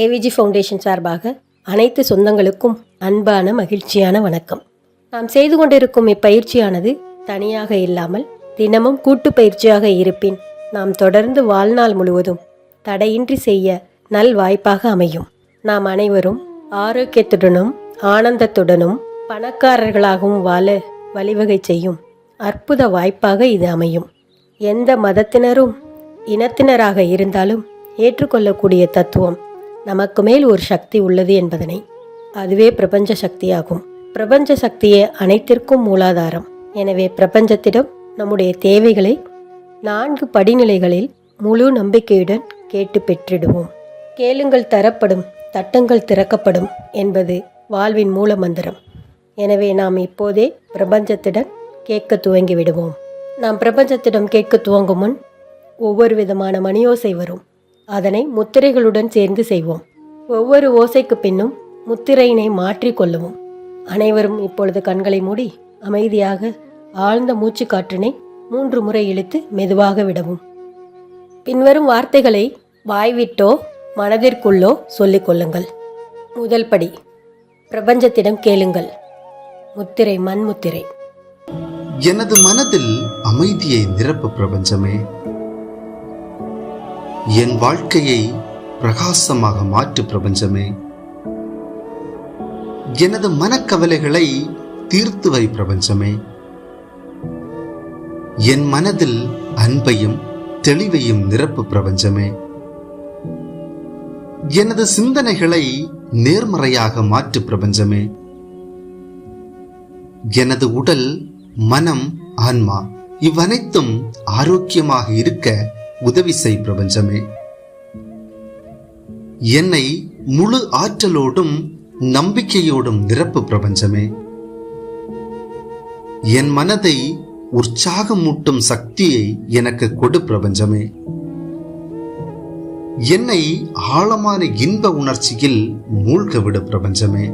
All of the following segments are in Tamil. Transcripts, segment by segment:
ஏவிஜி ஃபவுண்டேஷன் சார்பாக அனைத்து சொந்தங்களுக்கும் அன்பான மகிழ்ச்சியான வணக்கம். நாம் செய்து கொண்டிருக்கும் இப்பயிற்சியானது தனியாக இல்லாமல் தினமும் கூட்டு பயிற்சியாக இருப்பின் நாம் தொடர்ந்து வாழ்நாள் முழுவதும் தடையின்றி செய்ய நல் வாய்ப்பாக அமையும். நாம் அனைவரும் ஆரோக்கியத்துடனும் ஆனந்தத்துடனும் பணக்காரர்களாகவும் வாழ வழிவகை செய்யும் அற்புத வாய்ப்பாக இது அமையும். எந்த மதத்தினரும் இனத்தினராக இருந்தாலும் ஏற்றுக்கொள்ளக்கூடிய தத்துவம் நமக்கு மேல் ஒரு சக்தி உள்ளது என்பதனை, அதுவே பிரபஞ்ச சக்தியாகும். பிரபஞ்ச சக்தியே அனைத்திற்கும் மூலாதாரம். எனவே பிரபஞ்சத்திடம் நம்முடைய தேவைகளை 4 படிநிலைகளில் முழு நம்பிக்கையுடன் கேட்டு பெற்றிடுவோம். கேளுங்கள் தரப்படும், தட்டுங்கள் திறக்கப்படும் என்பது வாழ்வின் மூல மந்திரம். எனவே நாம் இப்போதே பிரபஞ்சத்திடம் கேட்க துவங்கி விடுவோம். நாம் பிரபஞ்சத்திடம் கேட்க துவங்கும் முன் ஒவ்வொரு விதமான மணியோசை வரும். அதனை முத்திரைகளுடன் சேர்ந்து செய்வோம். ஒவ்வொரு ஓசைக்கு பின்னும் முத்திரையினை மாற்றி கொள்ளுவோம். அனைவரும் இப்பொழுது கண்களை மூடி அமைதியாக ஆழ்ந்த மூச்சு காற்றினை 3 முறை இழுத்து மெதுவாக விடவும். பின்வரும் வார்த்தைகளை வாய்விட்டோ மனதிற்குள்ளோ சொல்லிக் கொள்ளுங்கள். முதல் படி, பிரபஞ்சத்திடம் கேளுங்கள். முத்திரை மண் முத்திரை. எனது மனதில் அமைதியை நிரப்பு பிரபஞ்சமே. என் வாழ்க்கையை பிரகாசமாக மாற்று பிரபஞ்சமே. எனது மனக்கவலைகளை தீர்த்து வை பிரபஞ்சமே. என் மனதில் அன்பையும் தெளிவையும் நிரப்பு பிரபஞ்சமே. எனது சிந்தனைகளை நேர்மறையாக மாற்று பிரபஞ்சமே. எனது உடல், மனம், ஆன்மா இவ்வனைத்தும் ஆரோக்கியமாக இருக்க உதவி செய் பிரபஞ்சமே. என்னை முழு ஆற்றலோடும் நம்பிக்கையோடும் நிரப்பு பிரபஞ்சமே. என் மனதை உற்சாகமூட்டும் சக்தியை எனக்கு கொடு பிரபஞ்சமே. என்னை ஆழமான இன்ப உணர்ச்சியில் மூழ்க விடு பிரபஞ்சமே.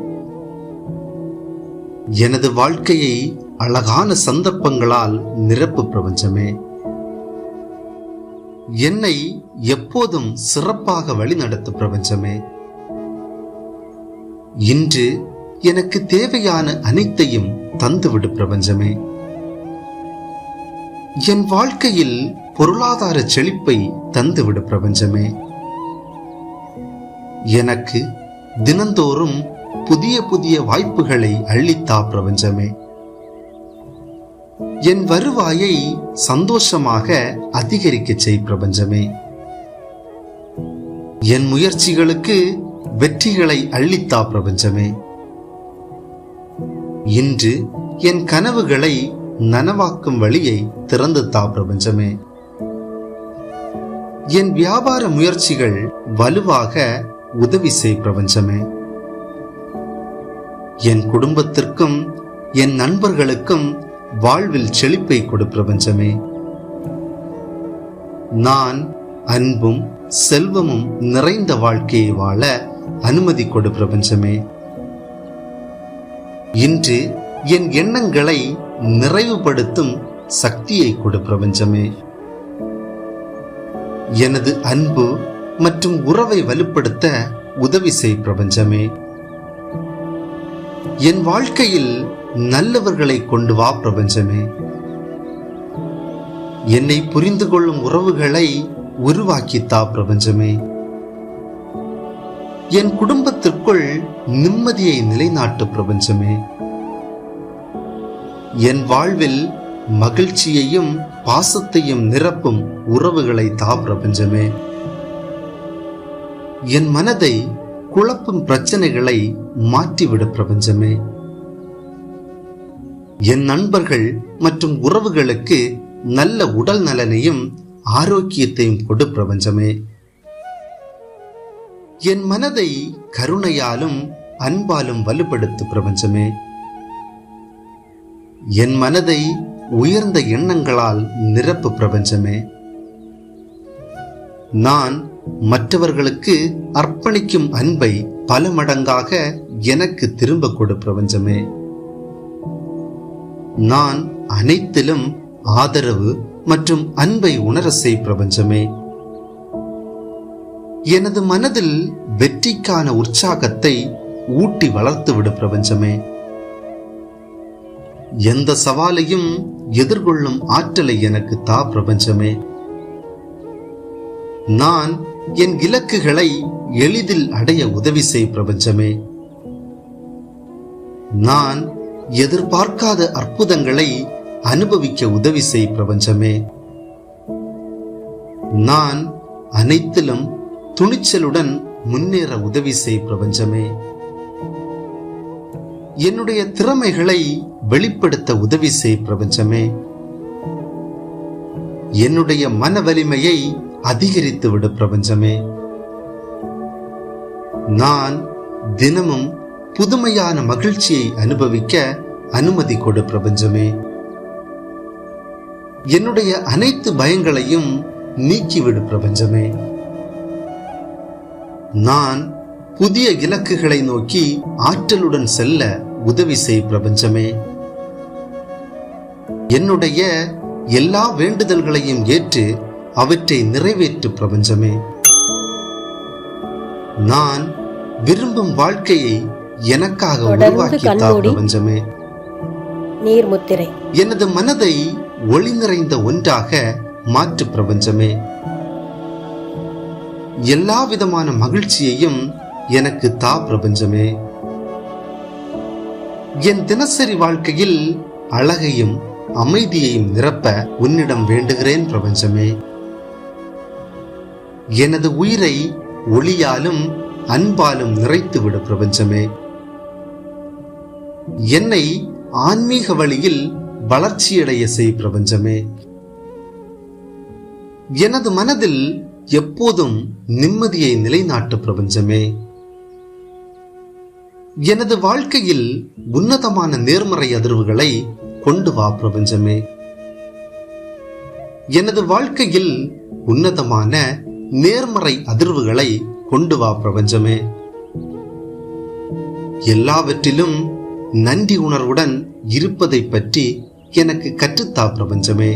எனது வாழ்க்கையை அழகான சந்தர்ப்பங்களால் நிரப்பு பிரபஞ்சமே. என்னை எப்போதும் சிறப்பாக வழிநடத்து பிரபஞ்சமே. இன்று எனக்கு தேவையான அனைத்தையும் தந்துவிடு பிரபஞ்சமே. என் வாழ்க்கையில் பொருளாதார செழிப்பை தந்துவிடு பிரபஞ்சமே. எனக்கு தினந்தோறும் புதிய புதிய வாய்ப்புகளை அள்ளித்தா பிரபஞ்சமே. என் வருவாயை சந்தோஷமாக அதிகரிக்க செய் பிரபஞ்சமே. என் முயற்சிகளுக்கு வெற்றிகளை அள்ளித்தா பிரபஞ்சமே. இன்று என் கனவுகளை நனவாக்கும் வழியை திறந்து தா பிரபஞ்சமே. என் வியாபார முயற்சிகள் வலுவாக உதவி செய் பிரபஞ்சமே. என் குடும்பத்திற்கும் என் நண்பர்களுக்கும் வாழ்வில் செழிப்பை கொடு பிரபஞ்சமே. நான் அன்பும் செல்வமும் நிறைந்த வாழ்க்கையை வாழ அனுமதி கொடு பிரபஞ்சமே. இன்று என் எண்ணங்களை நிறைவுபடுத்தும் சக்தியை கொடு பிரபஞ்சமே. எனது அன்பு மற்றும் உறவை வலுப்படுத்த உதவி செய் பிரபஞ்சமே. என் வாழ்க்கையில் நல்லவர்களை கொண்டு வா பிரபஞ்சமே. என்னை புரிந்து கொள்ளும் உறவுகளை உருவாக்கித்தா பிரபஞ்சமே. என் குடும்பத்திற்குள் நிம்மதியை நிலைநாட்டு பிரபஞ்சமே. என் வாழ்வில் மகிழ்ச்சியையும் பாசத்தையும் நிரப்பும் உறவுகளை தா பிரபஞ்சமே. என் மனதை குழப்பும் பிரச்சனைகளை மாற்றிவிடு பிரபஞ்சமே. என் நண்பர்கள் மற்றும் உறவுகளுக்கு நல்ல உடல் நலனையும் ஆரோக்கியத்தையும் கொடு பிரபஞ்சமே. என் மனதை கருணையாலும் அன்பாலும் வலுப்படுத்து பிரபஞ்சமே. என் மனதை உயர்ந்த எண்ணங்களால் நிரப்பு பிரபஞ்சமே. நான் மற்றவர்களுக்கு அர்ப்பணிக்கும் அன்பை பல மடங்காக எனக்கு திரும்ப கொடு பிரபஞ்சமே. நான் அனைத்திலும் ஆதரவு மற்றும் அன்பை உணர செய் பிரபஞ்சமே. எனது மனதில் வெற்றிக்கான உற்சாகத்தை ஊட்டி வளர்த்து விடு பிரபஞ்சமே. எந்த சவாலையும் எதிர்கொள்ளும் ஆற்றலை எனக்கு தா பிரபஞ்சமே. நான் என் இலக்குகளை எளிதில் அடைய உதவி செய் பிரபஞ்சமே. நான் எதிர்பார்க்காத அற்புதங்களை அனுபவிக்க உதவி செய் பிரபஞ்சமே. நான் அனைத்திலும் துணிச்சலுடன் முன்னேற உதவி செய் பிரபஞ்சமே. என்னுடைய திறமைகளை வெளிப்படுத்த உதவி செய் பிரபஞ்சமே. என்னுடைய மன வலிமையை அதிகரித்து விடு பிரபஞ்சமே. நான் தினமும் புதுமையான மகிழ்ச்சியை அனுபவிக்க அனுமதி கொடு பிரபஞ்சமே. என்னுடைய அனைத்து பயங்களையும் நீக்கிவிடு பிரபஞ்சமே. நான் புதிய இலக்குகளை நோக்கி ஆற்றலுடன் செல்ல உதவி செய் பிரபஞ்சமே. என்னுடைய எல்லா வேண்டுதல்களையும் ஏற்று அவற்றை நிறைவேற்று பிரபஞ்சமே. நான் விரும்பும் வாழ்க்கையை எனக்காக உருவாக்கி தா பிரபஞ்சமே. நீர்முத்திரை. எனது மனதை ஒளி நிறைந்த ஒன்றாக மாற்று பிரபஞ்சமே. எல்லா விதமான மகிழ்ச்சியையும் எனக்கு தா பிரபஞ்சமே. என் தினசரி வாழ்க்கையில் அழகையும் அமைதியையும் நிரப்ப உன்னிடம் வேண்டுகிறேன் பிரபஞ்சமே. எனது உயிரை ஒளியாலும் அன்பாலும் நிறைத்து விடு பிரபஞ்சமே. என்னை ஆன்மீக வழியில் வளர்ச்சியடைய செய் பிரபஞ்சமே. எனது மனதில் எப்போதும் நிம்மதியை நிலைநாட்டு பிரபஞ்சமே. எனது வாழ்க்கையில் உன்னதமான நேர்மறை அதிர்வுகளை கொண்டு வா பிரபஞ்சமே. எனது வாழ்க்கையில் உன்னதமான நேர்மறை அதிர்வுகளை கொண்டு வா பிரபஞ்சமே. எல்லாவற்றிலும் நன்றி உணர்வுடன் இருப்பதை பற்றி எனக்கு கற்றுத்தா பிரபஞ்சமே.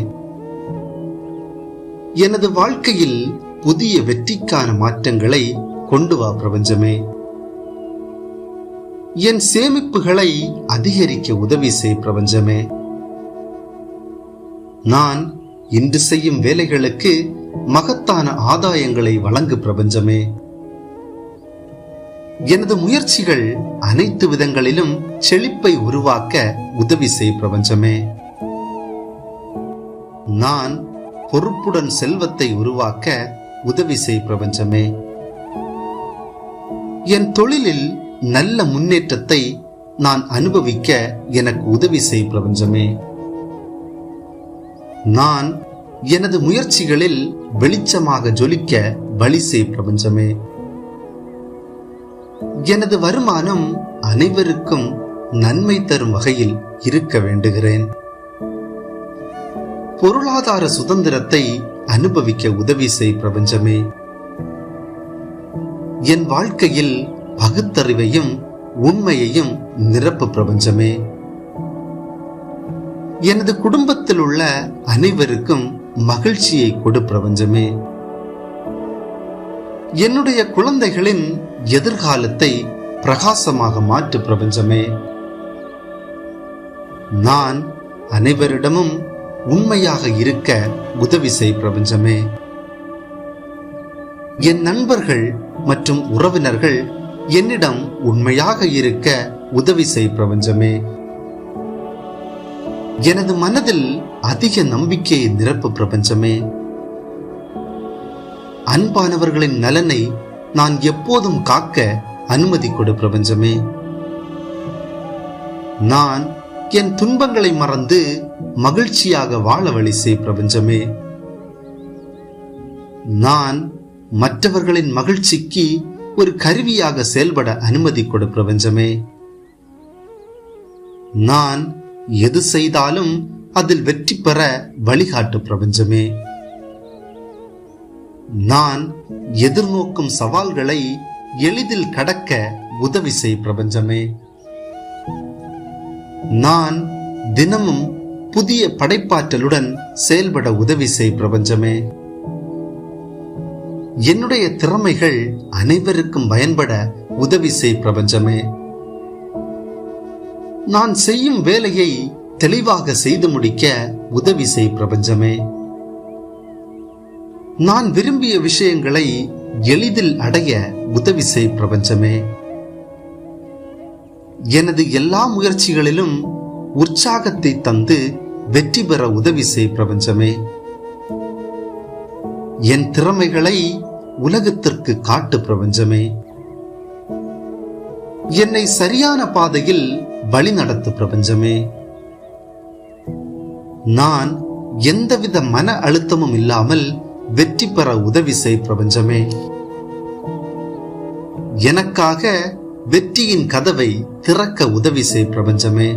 எனது வாழ்க்கையில் புதிய வெற்றிக்கான மாற்றங்களை கொண்டு வா பிரபஞ்சமே. என் சேமிப்புகளை அதிகரிக்க உதவி செய் பிரபஞ்சமே. நான் இன்று செய்யும் வேலைகளுக்கு மகத்தான ஆதாயங்களை வழங்கு பிரபஞ்சமே. எனது முயற்சிகள் அனைத்து விதங்களிலும் செழிப்பை உருவாக்க உதவி செய் பிரபஞ்சமே. நான் பொறுப்புடன் செல்வத்தை உருவாக்க உதவி செய் பிரபஞ்சமே. என் தொழிலில் நல்ல முன்னேற்றத்தை நான் அனுபவிக்க எனக்கு உதவி செய் பிரபஞ்சமே. நான் எனது முயற்சிகளில் வெளிச்சமாக ஜொலிக்க வழி செய் பிரபஞ்சமே. எனது வருமானம் அனைவருக்கும் நன்மை தரும் வகையில் இருக்க வேண்டுகிறேன். பொருளாதார சுதந்திரத்தை அனுபவிக்க உதவி செய் பிரபஞ்சமே. என் வாழ்க்கையில் பகுத்தறிவையும் உண்மையையும் நிரப்பு பிரபஞ்சமே. எனது குடும்பத்தில் உள்ள அனைவருக்கும் மகிழ்ச்சியை கொடு பிரபஞ்சமே. என்னுடைய குழந்தைகளின் எதிர்காலத்தை பிரகாசமாக மாற்று பிரபஞ்சமே. நான் அனைவரிடமும் உண்மையாக இருக்க உதவி செய் பிரபஞ்சமே. என் நண்பர்கள் மற்றும் உறவினர்கள் என்னிடம் உண்மையாக இருக்க உதவி செய் பிரபஞ்சமே. எனது மனதில் அதிக நம்பிக்கையை நிரப்பு பிரபஞ்சமே. அன்பானவர்களின் நலனை நான் எப்போதும் காக்க அனுமதி கொடு பிரபஞ்சமே. நான் என் துன்பங்களை மறந்து மகிழ்ச்சியாக வாழ வழி செய் பிரபஞ்சமே. நான் மற்றவர்களின் மகிழ்ச்சிக்கு ஒரு கருவியாக செயல்பட அனுமதி கொடு பிரபஞ்சமே. நான் எது செய்தாலும் அதில் வெற்றி பெற வழிகாட்டு பிரபஞ்சமே. நான் எதிர்நோக்கும் சவால்களை எளிதில் கடக்க உதவி செய் பிரபஞ்சமே. நான் தினமும் புதிய படைப்பாற்றலுடன் செயல்பட உதவி செய் பிரபஞ்சமே. என்னுடைய திறமைகள் அனைவருக்கும் பயன்பட உதவி செய் பிரபஞ்சமே. நான் செய்யும் வேலையை தெளிவாக செய்து முடிக்க உதவி செய் பிரபஞ்சமே. நான் விரும்பிய விஷயங்களை எளிதில் அடைய உதவி செய் பிரபஞ்சமே. எனது எல்லா முயற்சிகளிலும் உற்சாகத்தை தந்து வெற்றி பெற உதவி செய் பிரபஞ்சமே. என் திறமைகளை உலகத்திற்கு காட்டு பிரபஞ்சமே. என்னை சரியான பாதையில் வழி நடத்து பிரபஞ்சமே. நான் எந்தவித மன அழுத்தமும் இல்லாமல் வெற்றி பெற உதவி செய் பிரபஞ்சமே. எனக்காக வெற்றியின் கதவை திறக்க உதவி செய் பிரபஞ்சமே.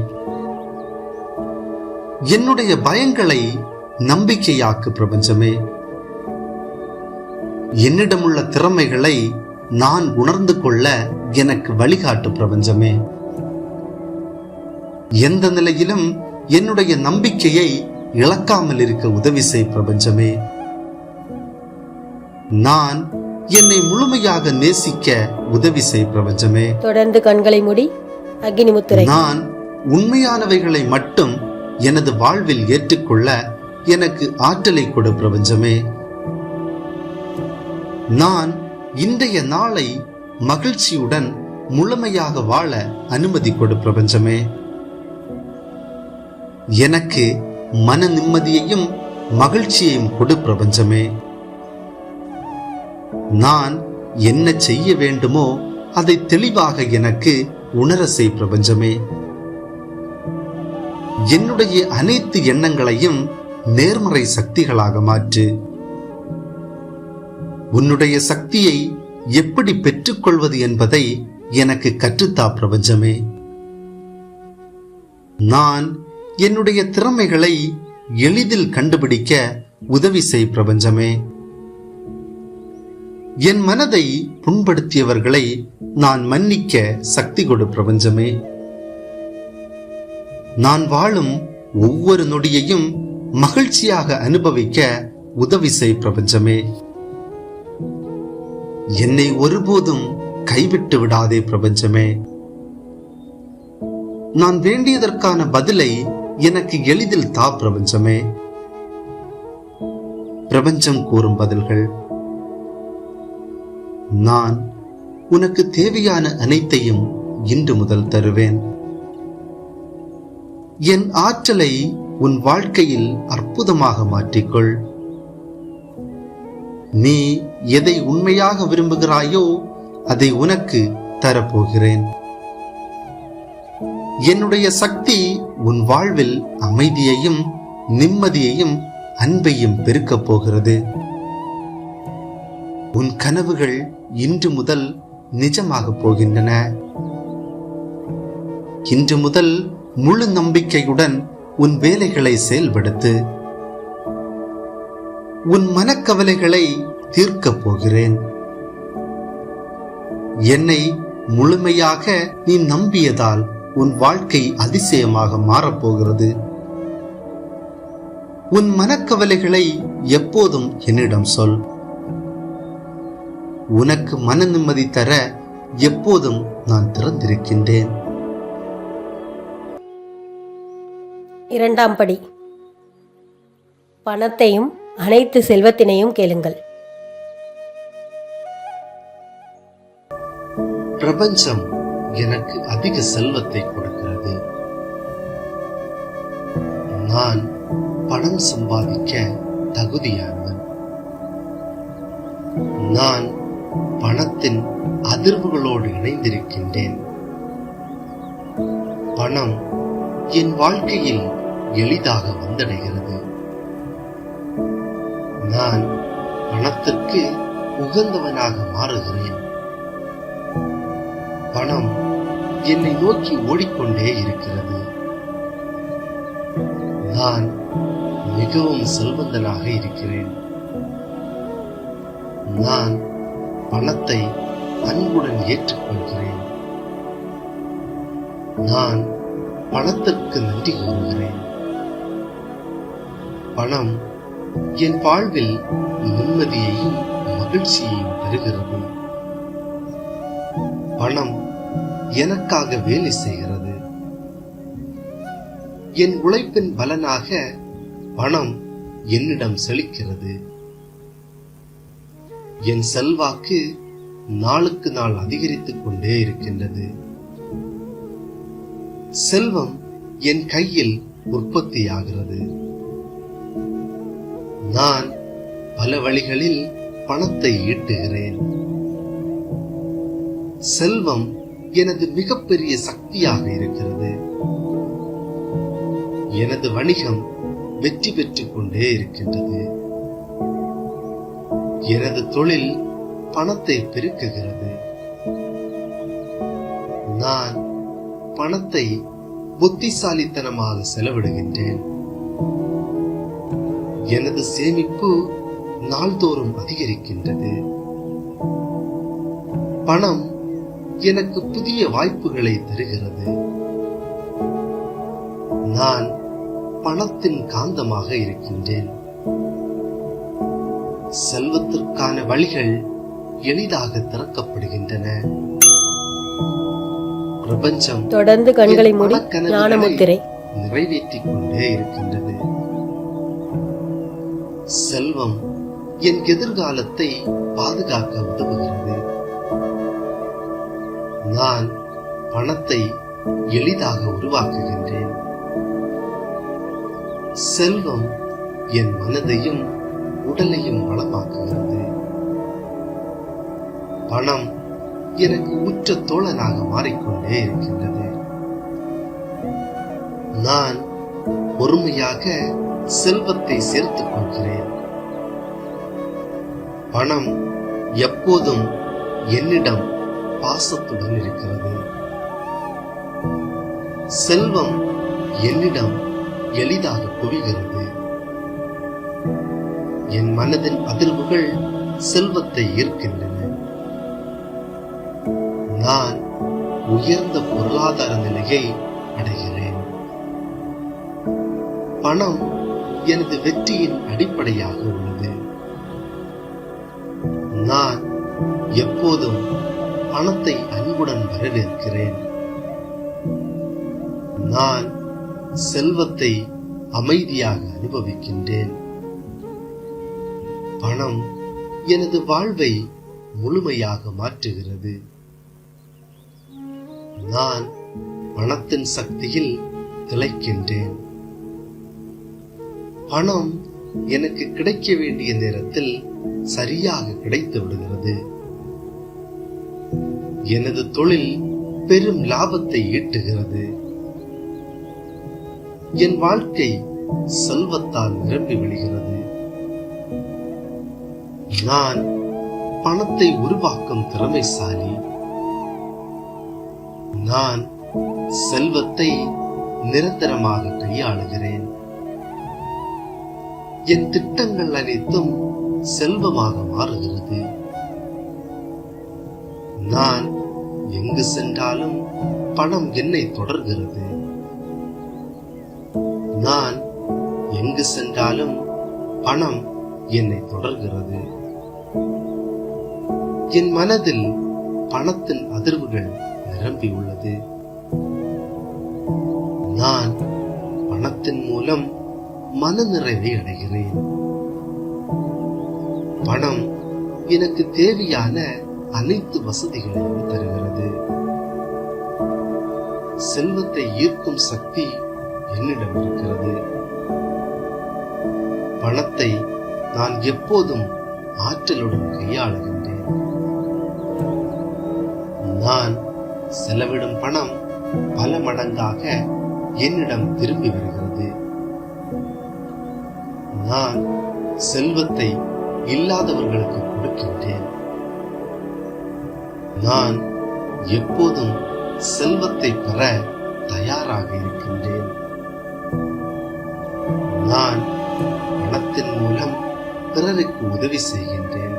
என்னுடைய பயங்களை நம்பிக்கையாக்கு பிரபஞ்சமே. என்னிடமுள்ள திறமைகளை நான் உணர்ந்து கொள்ள எனக்கு வழிகாட்டு பிரபஞ்சமே. எந்த நிலையிலும் என்னுடைய நம்பிக்கையை இழக்காமல் இருக்க உதவி செய் பிரபஞ்சமே. நான் என்னை முழுமையாக நேசிக்க உதவி செய் பிரபஞ்சமே. தொடர்ந்து கண்களை மூடி அக்னி முத்திரை. நான் உண்மையானவைகளை மட்டும் எனது வாழ்வில் ஏற்றுக்கொள்ள எனக்கு ஆற்றலை கொடு பிரபஞ்சமே. நான் இன்றைய நாளை மகிழ்ச்சியுடன் முழுமையாக வாழ அனுமதி கொடு பிரபஞ்சமே. எனக்கு மன நிம்மதியையும் மகிழ்ச்சியையும் கொடு பிரபஞ்சமே. நான் என்ன செய்ய வேண்டுமோ அதை தெளிவாக எனக்கு உணர செய் பிரபஞ்சமே. என்னுடைய அனைத்து எண்ணங்களையும் நேர்மறை சக்திகளாக மாற்று. உன்னுடைய சக்தியை எப்படி பெற்றுக்கொள்வது என்பதை எனக்கு கற்றுத்தா பிரபஞ்சமே. நான் என்னுடைய திறமைகளை எளிதில் கண்டுபிடிக்க உதவி செய் பிரபஞ்சமே. என் மனதை புண்படுத்தியவர்களை நான் மன்னிக்க சக்தி கொடு பிரபஞ்சமே. நான் வாழும் ஒவ்வொரு நொடியையும் மகிழ்ச்சியாக அனுபவிக்க உதவி செய் பிரபஞ்சமே. என்னை ஒருபோதும் கைவிட்டு விடாதே பிரபஞ்சமே. நான் வேண்டியதற்கான பதிலை எனக்கு எளிதில் தா பிரபஞ்சமே. பிரபஞ்சம் கூறும் பதில்கள். நான் உனக்கு தேவையான அனைத்தையும் இன்று முதல் தருவேன். என் ஆற்றலை உன் வாழ்க்கையில் அற்புதமாக மாற்றிக்கொள். நீ எதை உண்மையாக விரும்புகிறாயோ அதை உனக்கு தரப்போகிறேன். என்னுடைய சக்தி உன் வாழ்வில் அமைதியையும் நிம்மதியையும் அன்பையும் பெருக்கப் போகிறது. உன் கனவுகள் இன்று முதல் நிஜமாக போகின்றன. இன்று முதல் முழு நம்பிக்கையுடன் உன் வேலைகளை செயல்படுத்து. உன் மனக்கவலைகளை தீர்க்கப் போகிறேன். என்னை முழுமையாக நீ நம்பியதால் உன் வாழ்க்கை அதிசயமாக மாறப்போகிறது. உன் மனக்கவலைகளை எப்போதும் என்னிடம் சொல். உனக்கு மன நிம்மதி தர எப்போதும் நான் திறந்திருக்கின்றேன். இரண்டாம் படி. பணத்தையும் அனைத்து செல்வத்தினையும் கேளுங்கள். பிரபஞ்சம் எனக்கு அதிக செல்வத்தை கொடுக்கிறது. நான் பணம் சம்பாதிக்க தகுதியானவன். நான் பணத்தின் அதிர்வுகளோடு இணைந்திருக்கின்றேன். பணம் என் வாழ்க்கையில் எளிதாக வந்தடைகிறது. நான் பணத்திற்கு உகந்தவனாக மாறுகிறேன். பணம் என்னை நோக்கி ஓடிக்கொண்டே இருக்கிறது. நான் மிகவும் செல்வந்தனாக இருக்கிறேன். நான் பணத்தை அன்புடன் ஏற்றுக்கொள்கிறேன். நான் பணத்திற்கு நன்றி கூறுகிறேன். பணம் என் வாழ்வில் நிம்மதியையும் மகிழ்ச்சியையும் தருகிறது. பணம் எனக்காக வேலை செய்கிறது. என் உழைப்பின் பலனாக பணம் என்னிடம் செழிக்கிறது. என் செல்வாக்கு நாளுக்கு நாள் அதிகரித்துக் கொண்டே இருக்கின்றது. செல்வம் என் கையில் உற்பத்தியாகிறது. நான் பல வழிகளில் பணத்தை ஈட்டுகிறேன். செல்வம் எனது மிகப்பெரிய சக்தியாக இருக்கிறது. எனது வணிகம் வெற்றி பெற்றுக் கொண்டே இருக்கின்றது. எனது தொழில் பணத்தை பெருக்குகிறது. நான் பணத்தை புத்திசாலித்தனமாக செலவிடுகின்றேன். எனது சேமிப்பு நாள்தோறும் அதிகரிக்கின்றது. பணம் எனக்கு புதிய வாய்ப்புகளை தருகிறது. நான் பணத்தின் காந்தமாக இருக்கின்றேன். செல்வத்திற்கான வழிகள் எளிதாக திறக்கப்படுகின்றன. பிரபஞ்சம் தொடர்ந்து கண்களை மூடி ஞானமுத்திரை நிறைவேற்றிக் கொண்டே இருக்கின்றது. செல்வம் என் எதிர்காலத்தை பாதுகாக்க உதவுகிறது. நான் பணத்தை எளிதாக உருவாக்குகின்றேன். செல்வம் என் மனதையும் உடலையும் வளமாக்குகிறது. பணம் எனக்கு உற்ற தோழனாக மாறிக்கொண்டே இருக்கின்றது. நான் பொறுமையாக செல்வத்தை சேர்த்துக் கொள்கிறேன். பணம் எப்போதும் என்னிடம் பாசத்துடன் இருக்கிறது. செல்வம் என்னிடம் எளிதாக குவிகிறது. என் மனதின் அதிர்வுகள் செல்வத்தை ஈர்க்கின்றன. நான் உயர்ந்த பொருளாதார நிலையை அடைகிறேன். பணம் எனது வெற்றியின் அடிப்படையாக உள்ளது. நான் எப்போதும் பணத்தை அன்புடன் வரவேற்கிறேன். நான் செல்வத்தை அமைதியாக அனுபவிக்கின்றேன். பணம் எனது வாழ்வை முழுமையாக மாற்றுகிறது. நான் பணத்தின் சக்தியில் திளைக்கின்றேன். பணம் எனக்கு கிடைக்க வேண்டிய நேரத்தில் சரியாக கிடைத்து விடுகிறது. எனது தொழில் பெரும் லாபத்தை ஈட்டுகிறது. என் வாழ்க்கை செல்வத்தால் நிரம்பி விடுகிறது. நான் பணத்தை உருவாக்கும் திறமைசாலி. நான் செல்வத்தை நிரந்தரமாக கையாளுகிறேன். என் திட்டங்கள் அனைத்தும் செல்வமாக மாறுகிறது. நான் எங்கு சென்றாலும் பணம் என்னை தொடர்கிறது. நான் எங்கு சென்றாலும் பணம் என்னை தொடர்கிறது. என் மனதில் பணத்தின் அதிர்வுகள் நிரம்பி உள்ளது. நான் பணத்தின் மூலம் மனநிறைவை அடைகிறேன். பணம் எனக்கு தேவையான அனைத்து வசதிகளையும் தருகிறது. செல்வத்தை ஈர்க்கும் சக்தி என்னிடம் இருக்கிறது. பணத்தை நான் எப்போதும் ஆற்றலுடன் கையாளுகின்றேன். நான் செலவிடும் பணம் பல மடங்காக என்னிடம் திரும்பி வருகிறது. நான் செல்வத்தை இல்லாதவர்களுக்கு கொடுக்கின்றேன். நான் எப்போதும் செல்வத்தை பெற தயாராக இருக்கின்றேன். நான் பணத்தின் மூலம் பிறருக்கு உதவி செய்கின்றேன்.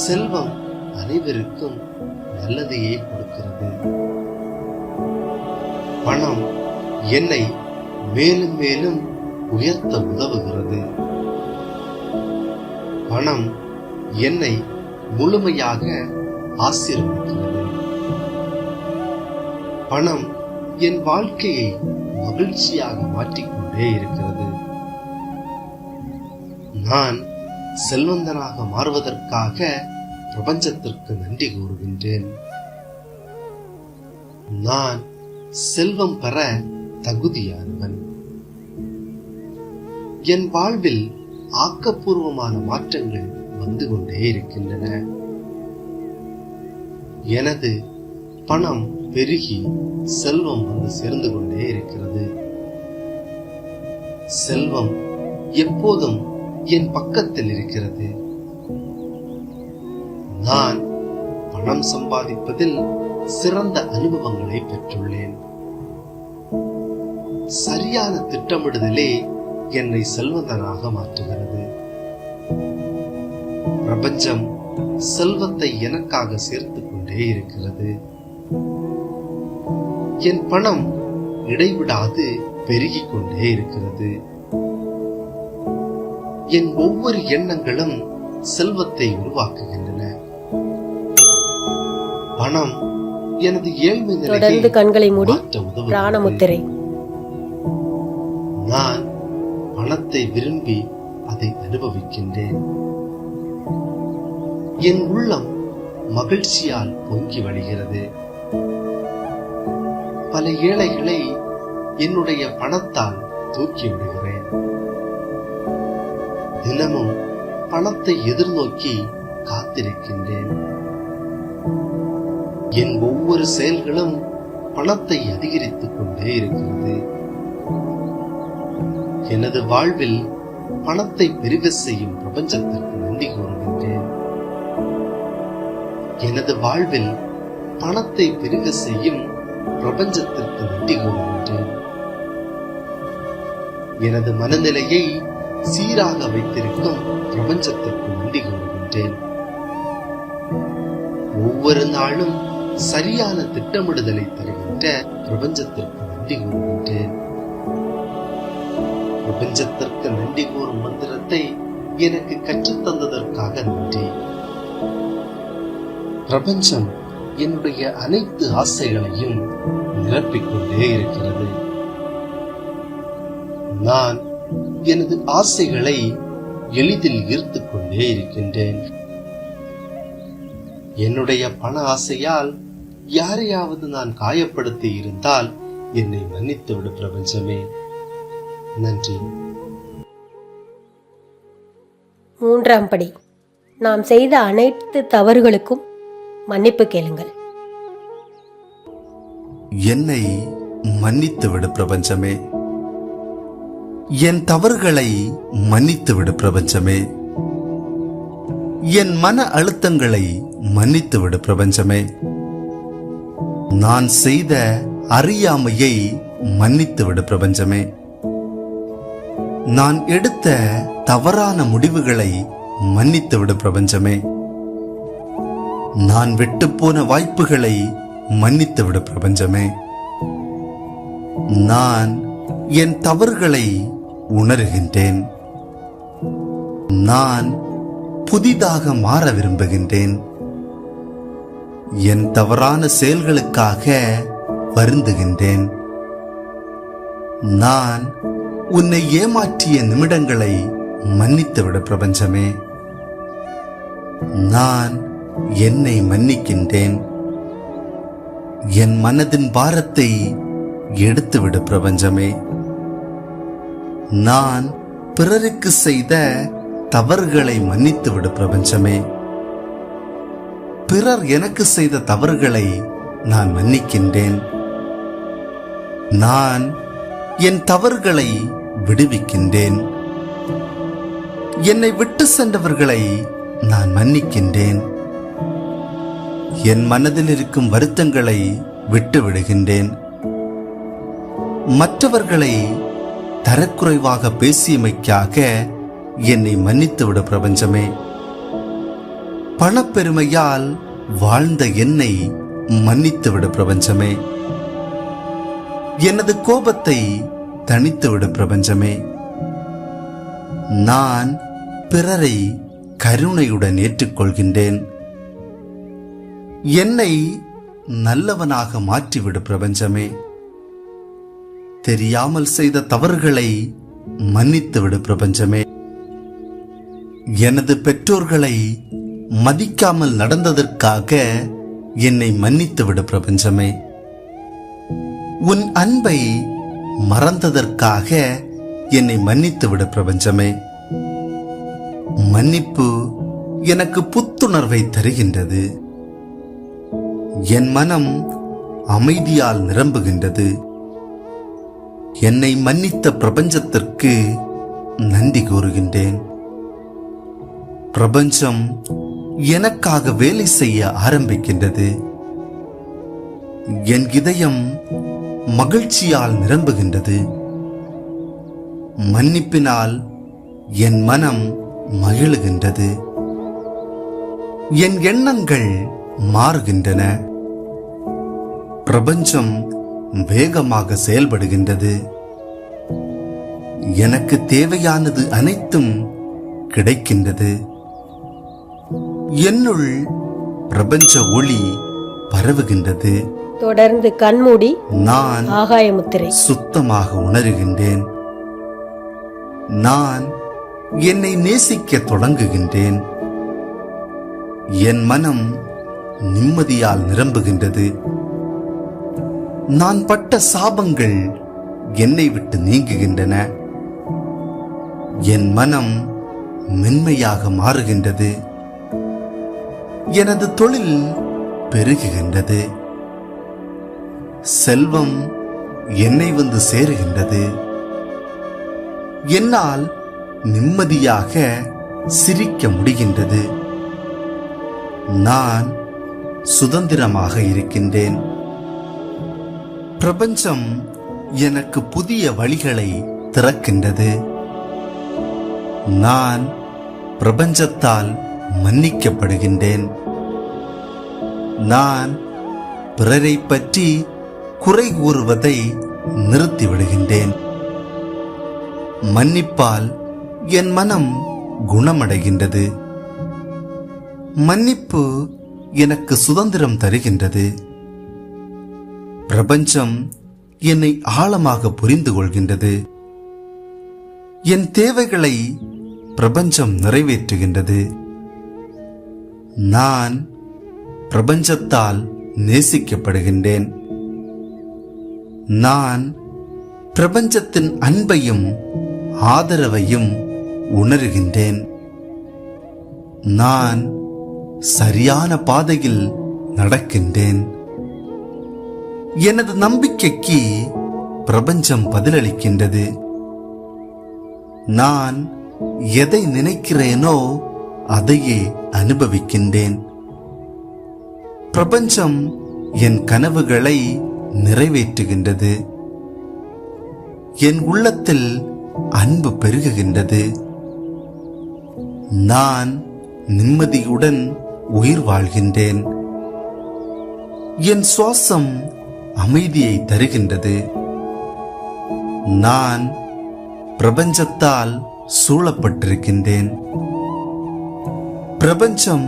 செல்வம் அனைவருக்கும் நல்லதையே கொடுக்கிறது. பணம் என்னை மேலும் மேலும் உயர்த்த உதவுகிறது. பணம் என்னை முழுமையாக ஆசீர்வதிக்கிறது. பணம் என் வாழ்க்கையை மகிழ்ச்சியாக மாற்றிக்கொண்டே இருக்கிறது. நான் செல்வந்தனாக மாறுவதற்காக பிரபஞ்சத்திற்கு நன்றி கூறுகின்றேன். நான் செல்வம் பெற தகுதியானவன். என் வாழ்வில் ஆக்கப்பூர்வமான மாற்றங்கள் வந்து கொண்டே இருக்கின்றன. எனது பணம் பெருகி செல்வம் வந்து சேர்ந்து கொண்டே இருக்கிறது. செல்வம் எப்போதும் என் பக்கத்தில் இருக்கிறது. நான் பணம் சம்பாதிப்பதில் சிறந்த அனுபவங்களை பெற்றுள்ளேன். சரியான திட்டமிடுதலே என்னை செல்வந்தனாக மாற்றுகிறது. பிரபஞ்சம் செல்வத்தை எனக்காக சேர்த்துக் கொண்டே இருக்கிறது. என் பணம் இடைவிடாது பெருகிக் கொண்டே இருக்கிறது. என் ஒவ்வொரு எண்ணங்களும் செல்வத்தை உருவாக்குகின்றன. பணம் எனது ஏழ்மை தொடர்ந்து கண்களை மூடி பிராணமுத்திரை. நான் பணத்தை விரும்பி அதை அனுபவிக்கின்றேன். என் உள்ளம் மகிழ்ச்சியால் பொங்கி வழிகிறது. பல ஏழைகளை என்னுடைய பணத்தால் தூக்கி விடுகிறேன். தினமும் பணத்தை எதிர்நோக்கி காத்திருக்கின்றேன். என் ஒவ்வொரு செயல்களும் பணத்தை அதிகரித்துக் கொண்டே இருக்கிறது. எனது வாழ்வில் பணத்தை பெருக செய்யும் பிரபஞ்சத்திற்கு நன்றி கூறுகின்றேன். எனது வாழ்வில் பணத்தை பெருக செய்யும் பிரபஞ்சத்திற்கு நன்றி கூறுகின்றேன். எனது மனநிலையை சீராக வைத்திருக்கும் பிரபஞ்சத்திற்கு நன்றி கூறுகின்றேன். ஒவ்வொரு நாளும் சரியான திட்டமிடுதலை தருகின்ற பிரபஞ்சத்திற்கு நன்றி கூறுகின்றேன். பிரபஞ்சத்திற்கு நன்றி கூறும் மந்திரத்தை எனக்கு கற்றுத்தந்ததற்காக நன்றி. பிரபஞ்சம் என்னுடைய அனைத்து ஆசைகளையும் நிரப்பிக்கொண்டே இருக்கிறது. நான் எனது ஆசைகளை எளிதில் ஈர்த்துக் கொண்டே இருக்கின்றேன். என்னுடைய பண ஆசையால் யாரையாவது நான் காயப்படுத்தி இருந்தால் என்னை மன்னித்து விடு பிரபஞ்சமே. நன்றி. 3ஆம் படி. நாம் செய்த அனைத்து தவறுகளுக்கும் மன்னிப்பு கேளுங்கள். என்னை மன்னித்து விடு பிரபஞ்சமே. என் தவறுகளை மன்னித்து விடு பிரபஞ்சமே. என் மன அழுத்தங்களை மன்னித்து விடு பிரபஞ்சமே. நான் செய்த அறியாமையை மன்னித்து விடு பிரபஞ்சமே. நான் எடுத்த தவறான முடிவுகளை மன்னித்து விடு பிரபஞ்சமே. நான் விட்டுப்போன வாய்ப்புகளை மன்னித்து விடு பிரபஞ்சமே. நான் என் தவறுகளை உணர்கின்றேன். நான் புதிதாக மாற விரும்புகின்றேன். என் தவறான செயல்களுக்காக வருந்துகின்றேன். நான் உன்னை ஏமாற்றிய நிமிடங்களை மன்னித்துவிட பிரபஞ்சமே. நான் என்னை மன்னிக்கின்றேன். என் மனதின் பாரத்தை எடுத்துவிடு பிரபஞ்சமே. நான் பிறருக்கு செய்த தவறுகளை மன்னித்துவிடு பிரபஞ்சமே. பிறர் எனக்கு செய்த தவறுகளை நான் மன்னிக்கின்றேன். நான் என் தவறுகளை விடுவிக்கின்றேன். என்னை விட்டு சென்றவர்களை நான் மன்னிக்கின்றேன். என் மனதில் இருக்கும் வருத்தங்களை விட்டு விடுகின்றேன். மற்றவர்களை தரக்குறைவாக பேசியமைக்காக என்னை மன்னித்துவிடு பிரபஞ்சமே. பணப்பெருமையால் வாழ்ந்த என்னை மன்னித்துவிடு பிரபஞ்சமே. எனது கோபத்தை தணித்துவிடு பிரபஞ்சமே. நான் பிறரை கருணையுடன் ஏற்றுக்கொள்கின்றேன். என்னை நல்லவனாக மாற்றிவிடு பிரபஞ்சமே. தெரியாமல் செய்த தவறுகளை மன்னித்துவிடு பிரபஞ்சமே. எனது பெற்றோர்களை மதிக்காமல் நடந்ததற்காக என்னை மன்னித்துவிடு பிரபஞ்சமே. உன் அன்பை மறந்ததற்காக என்னை மன்னித்துவிடு பிரபஞ்சமே. மன்னிப்பு எனக்கு புத்துணர்வை தருகின்றது. என் மனம் அமைதியால் நிரம்புகின்றது. என்னை மன்னித்த பிரபஞ்சத்திற்கு நன்றி கூறுகின்றேன். பிரபஞ்சம் எனக்காக வேலை செய்ய ஆரம்பிக்கின்றது. என் இதயம் மகிழ்ச்சியால் நிரம்புகின்றது. மன்னிப்பினால் என் மனம் மகிழுகின்றது. என் எண்ணங்கள் மாறுகின்றன. பிரபஞ்சம் வேகமாக செயல்படுகின்றது. எனக்கு தேவையானது அனைத்தும் கிடைக்கின்றது. என்னுள் பிரபஞ்ச ஒளி பரவுகின்றது. தொடர்ந்து கண்மூடி நான் ஆகாய முத்திரை சுத்தமாக உணர்கின்றேன். நான் என்னை நேசிக்க தொடங்குகின்றேன். என் மனம் நிம்மதியால் நிரம்புகின்றது. நான் பட்ட சாபங்கள் என்னை விட்டு நீங்குகின்றன. என் மனம் மென்மையாக மாறுகின்றது. எனது தொழில் பெருகுகின்றது. செல்வம் என்னை வந்து சேருகின்றது. என்னால் நிம்மதியாக சிரிக்க முடிகின்றது. நான் சுதந்திரமாக இருக்கின்றேன். பிரபஞ்சம் எனக்கு புதிய வழிகளை திறக்கின்றது. நான் பிரபஞ்சத்தால் மன்னிக்கப்படுகின்றேன். நான் பிறரை பற்றி குறை கூறுவதை நிறுத்திவிடுகின்றேன். மன்னிப்பால் என் மனம் குணமடைகின்றது. மன்னிப்பு எனக்கு சுதந்திரம் தருகின்றது. பிரபஞ்சம் என்னை ஆழமாக புரிந்து கொள்கின்றது. என் தேவைகளை பிரபஞ்சம் நிறைவேற்றுகின்றது. நான் பிரபஞ்சத்தால் நேசிக்கப்படுகின்றேன். நான் பிரபஞ்சத்தின் அன்பையும் ஆதரவையும் உணர்கின்றேன். நான் சரியான பாதையில் நடக்கின்றேன். எனது நம்பிக்கைக்கு பிரபஞ்சம் பதிலளிக்கின்றது. நான் எதை நினைக்கிறேனோ அதையே அனுபவிக்கின்றேன். பிரபஞ்சம் என் கனவுகளை நிறைவேற்றுகின்றது. என் உள்ளத்தில் அன்பு பெருகுகின்றது. நான் நிம்மதியுடன் உயிர் வாழ்கின்றேன். என் சுவாசம் அமைதியை தருகின்றது. நான் பிரபஞ்சத்தால் சூழப்பட்டிருக்கின்றேன். பிரபஞ்சம்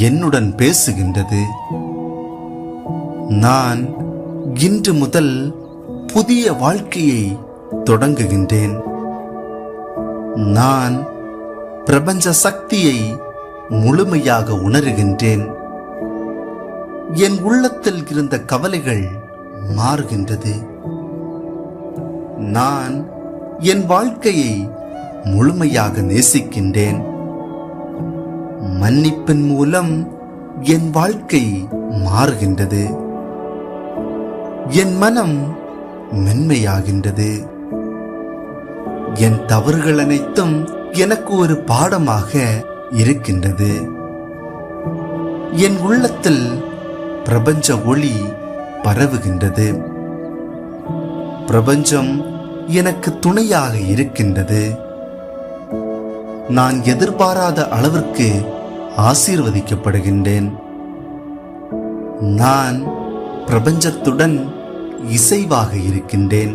என்னுடன் பேசுகின்றது. நான் இன்று முதல் புதிய வாழ்க்கையை தொடங்குகின்றேன். நான் பிரபஞ்ச சக்தியை முழுமையாக உணர்கின்றேன். என் உள்ளத்தில் இருந்த கவலைகள் மாறுகின்றது. நான் என் வாழ்க்கையை முழுமையாக நேசிக்கின்றேன். மன்னிப்பின் மூலம் என் வாழ்க்கை மாறுகின்றது. என் மனம் மென்மையாகின்றது. என் தவறுகள் அனைத்தும் எனக்கு ஒரு பாடமாக இருக்கின்றது. என் உள்ளத்தில் பிரபஞ்ச ஒளி பரவுகின்றது. பிரபஞ்சம் எனக்கு துணையாக இருக்கின்றது. நான் எதிர்பாராத அளவிற்கு ஆசீர்வதிக்கப்படுகின்றேன். நான் பிரபஞ்சத்துடன் இசைவாக இருக்கின்றேன்.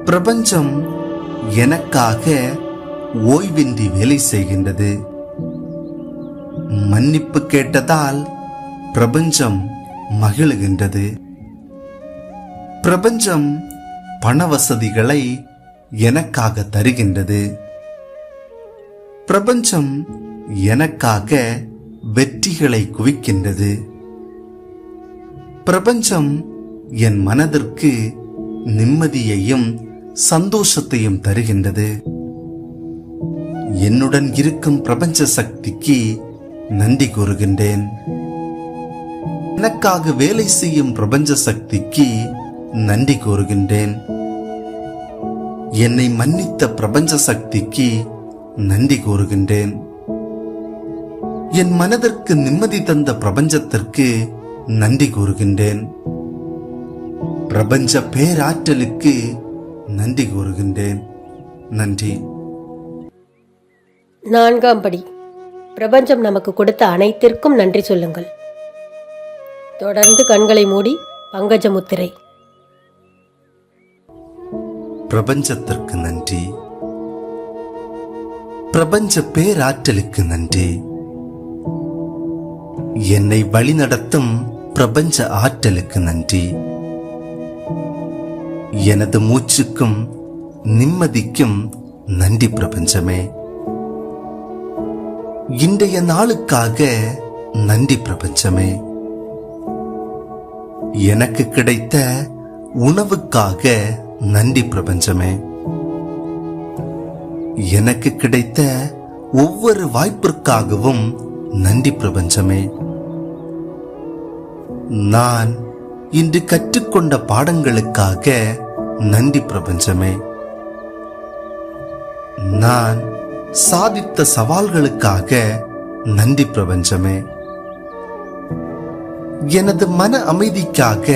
பிரபஞ்சம் எனக்காக ஓய்வின்றி வேலை செய்கின்றது. மன்னிப்பு கேட்டதால் பிரபஞ்சம் மகிழுகின்றது. பிரபஞ்சம் பண வசதிகளை எனக்காக தருகின்றது. பிரபஞ்சம் எனக்காக வெற்றிகளை குவிக்கின்றது. பிரபஞ்சம் என் மனதிற்கு நிம்மதியையும் சந்தோஷத்தையும் தருகின்றது. என்னுடன் இருக்கும் பிரபஞ்ச சக்திக்கு நன்றி கூறுகின்றேன். எனக்காக வேலை செய்யும் பிரபஞ்ச சக்திக்கு நன்றி கூறுகின்றேன். என்னை மன்னித்த பிரபஞ்ச சக்திக்கு நன்றி கூறுகின்றேன். என் மனதிற்கு நிம்மதி தந்த பிரபஞ்சத்திற்கு நன்றி கூறுகின்றேன். பிரபஞ்ச பேராற்றலுக்கு நன்றி கூறுகின்றேன். நன்றி. 4ஆம் படி, பிரபஞ்சம் நமக்கு கொடுத்த அனைத்திற்கும் நன்றி சொல்லுங்கள். தொடர்ந்து கண்களை மூடி பங்கஜ முத்திரை. பிரபஞ்சத்திற்கு நன்றி. பிரபஞ்ச பேராற்றலுக்கு நன்றி. என்னை வழிநடத்தும் பிரபஞ்ச ஆற்றலுக்கு நன்றி. எனது மூச்சுக்கும் நிம்மதிக்கும் நன்றி பிரபஞ்சமே. இன்றைய நாளுக்காக நன்றி பிரபஞ்சமே. எனக்கு கிடைத்த உணவுக்காக நன்றி பிரபஞ்சமே. எனக்கு கிடைத்த ஒவ்வொரு வாய்ப்பிற்காகவும் நன்றி பிரபஞ்சமே. நான் இன்று கற்றுக்கொண்ட பாடங்களுக்காக நன்றி பிரபஞ்சமே. நான் சாதித்த சவால்களுக்காக நன்றி பிரபஞ்சமே. எனது மன அமைதிக்காக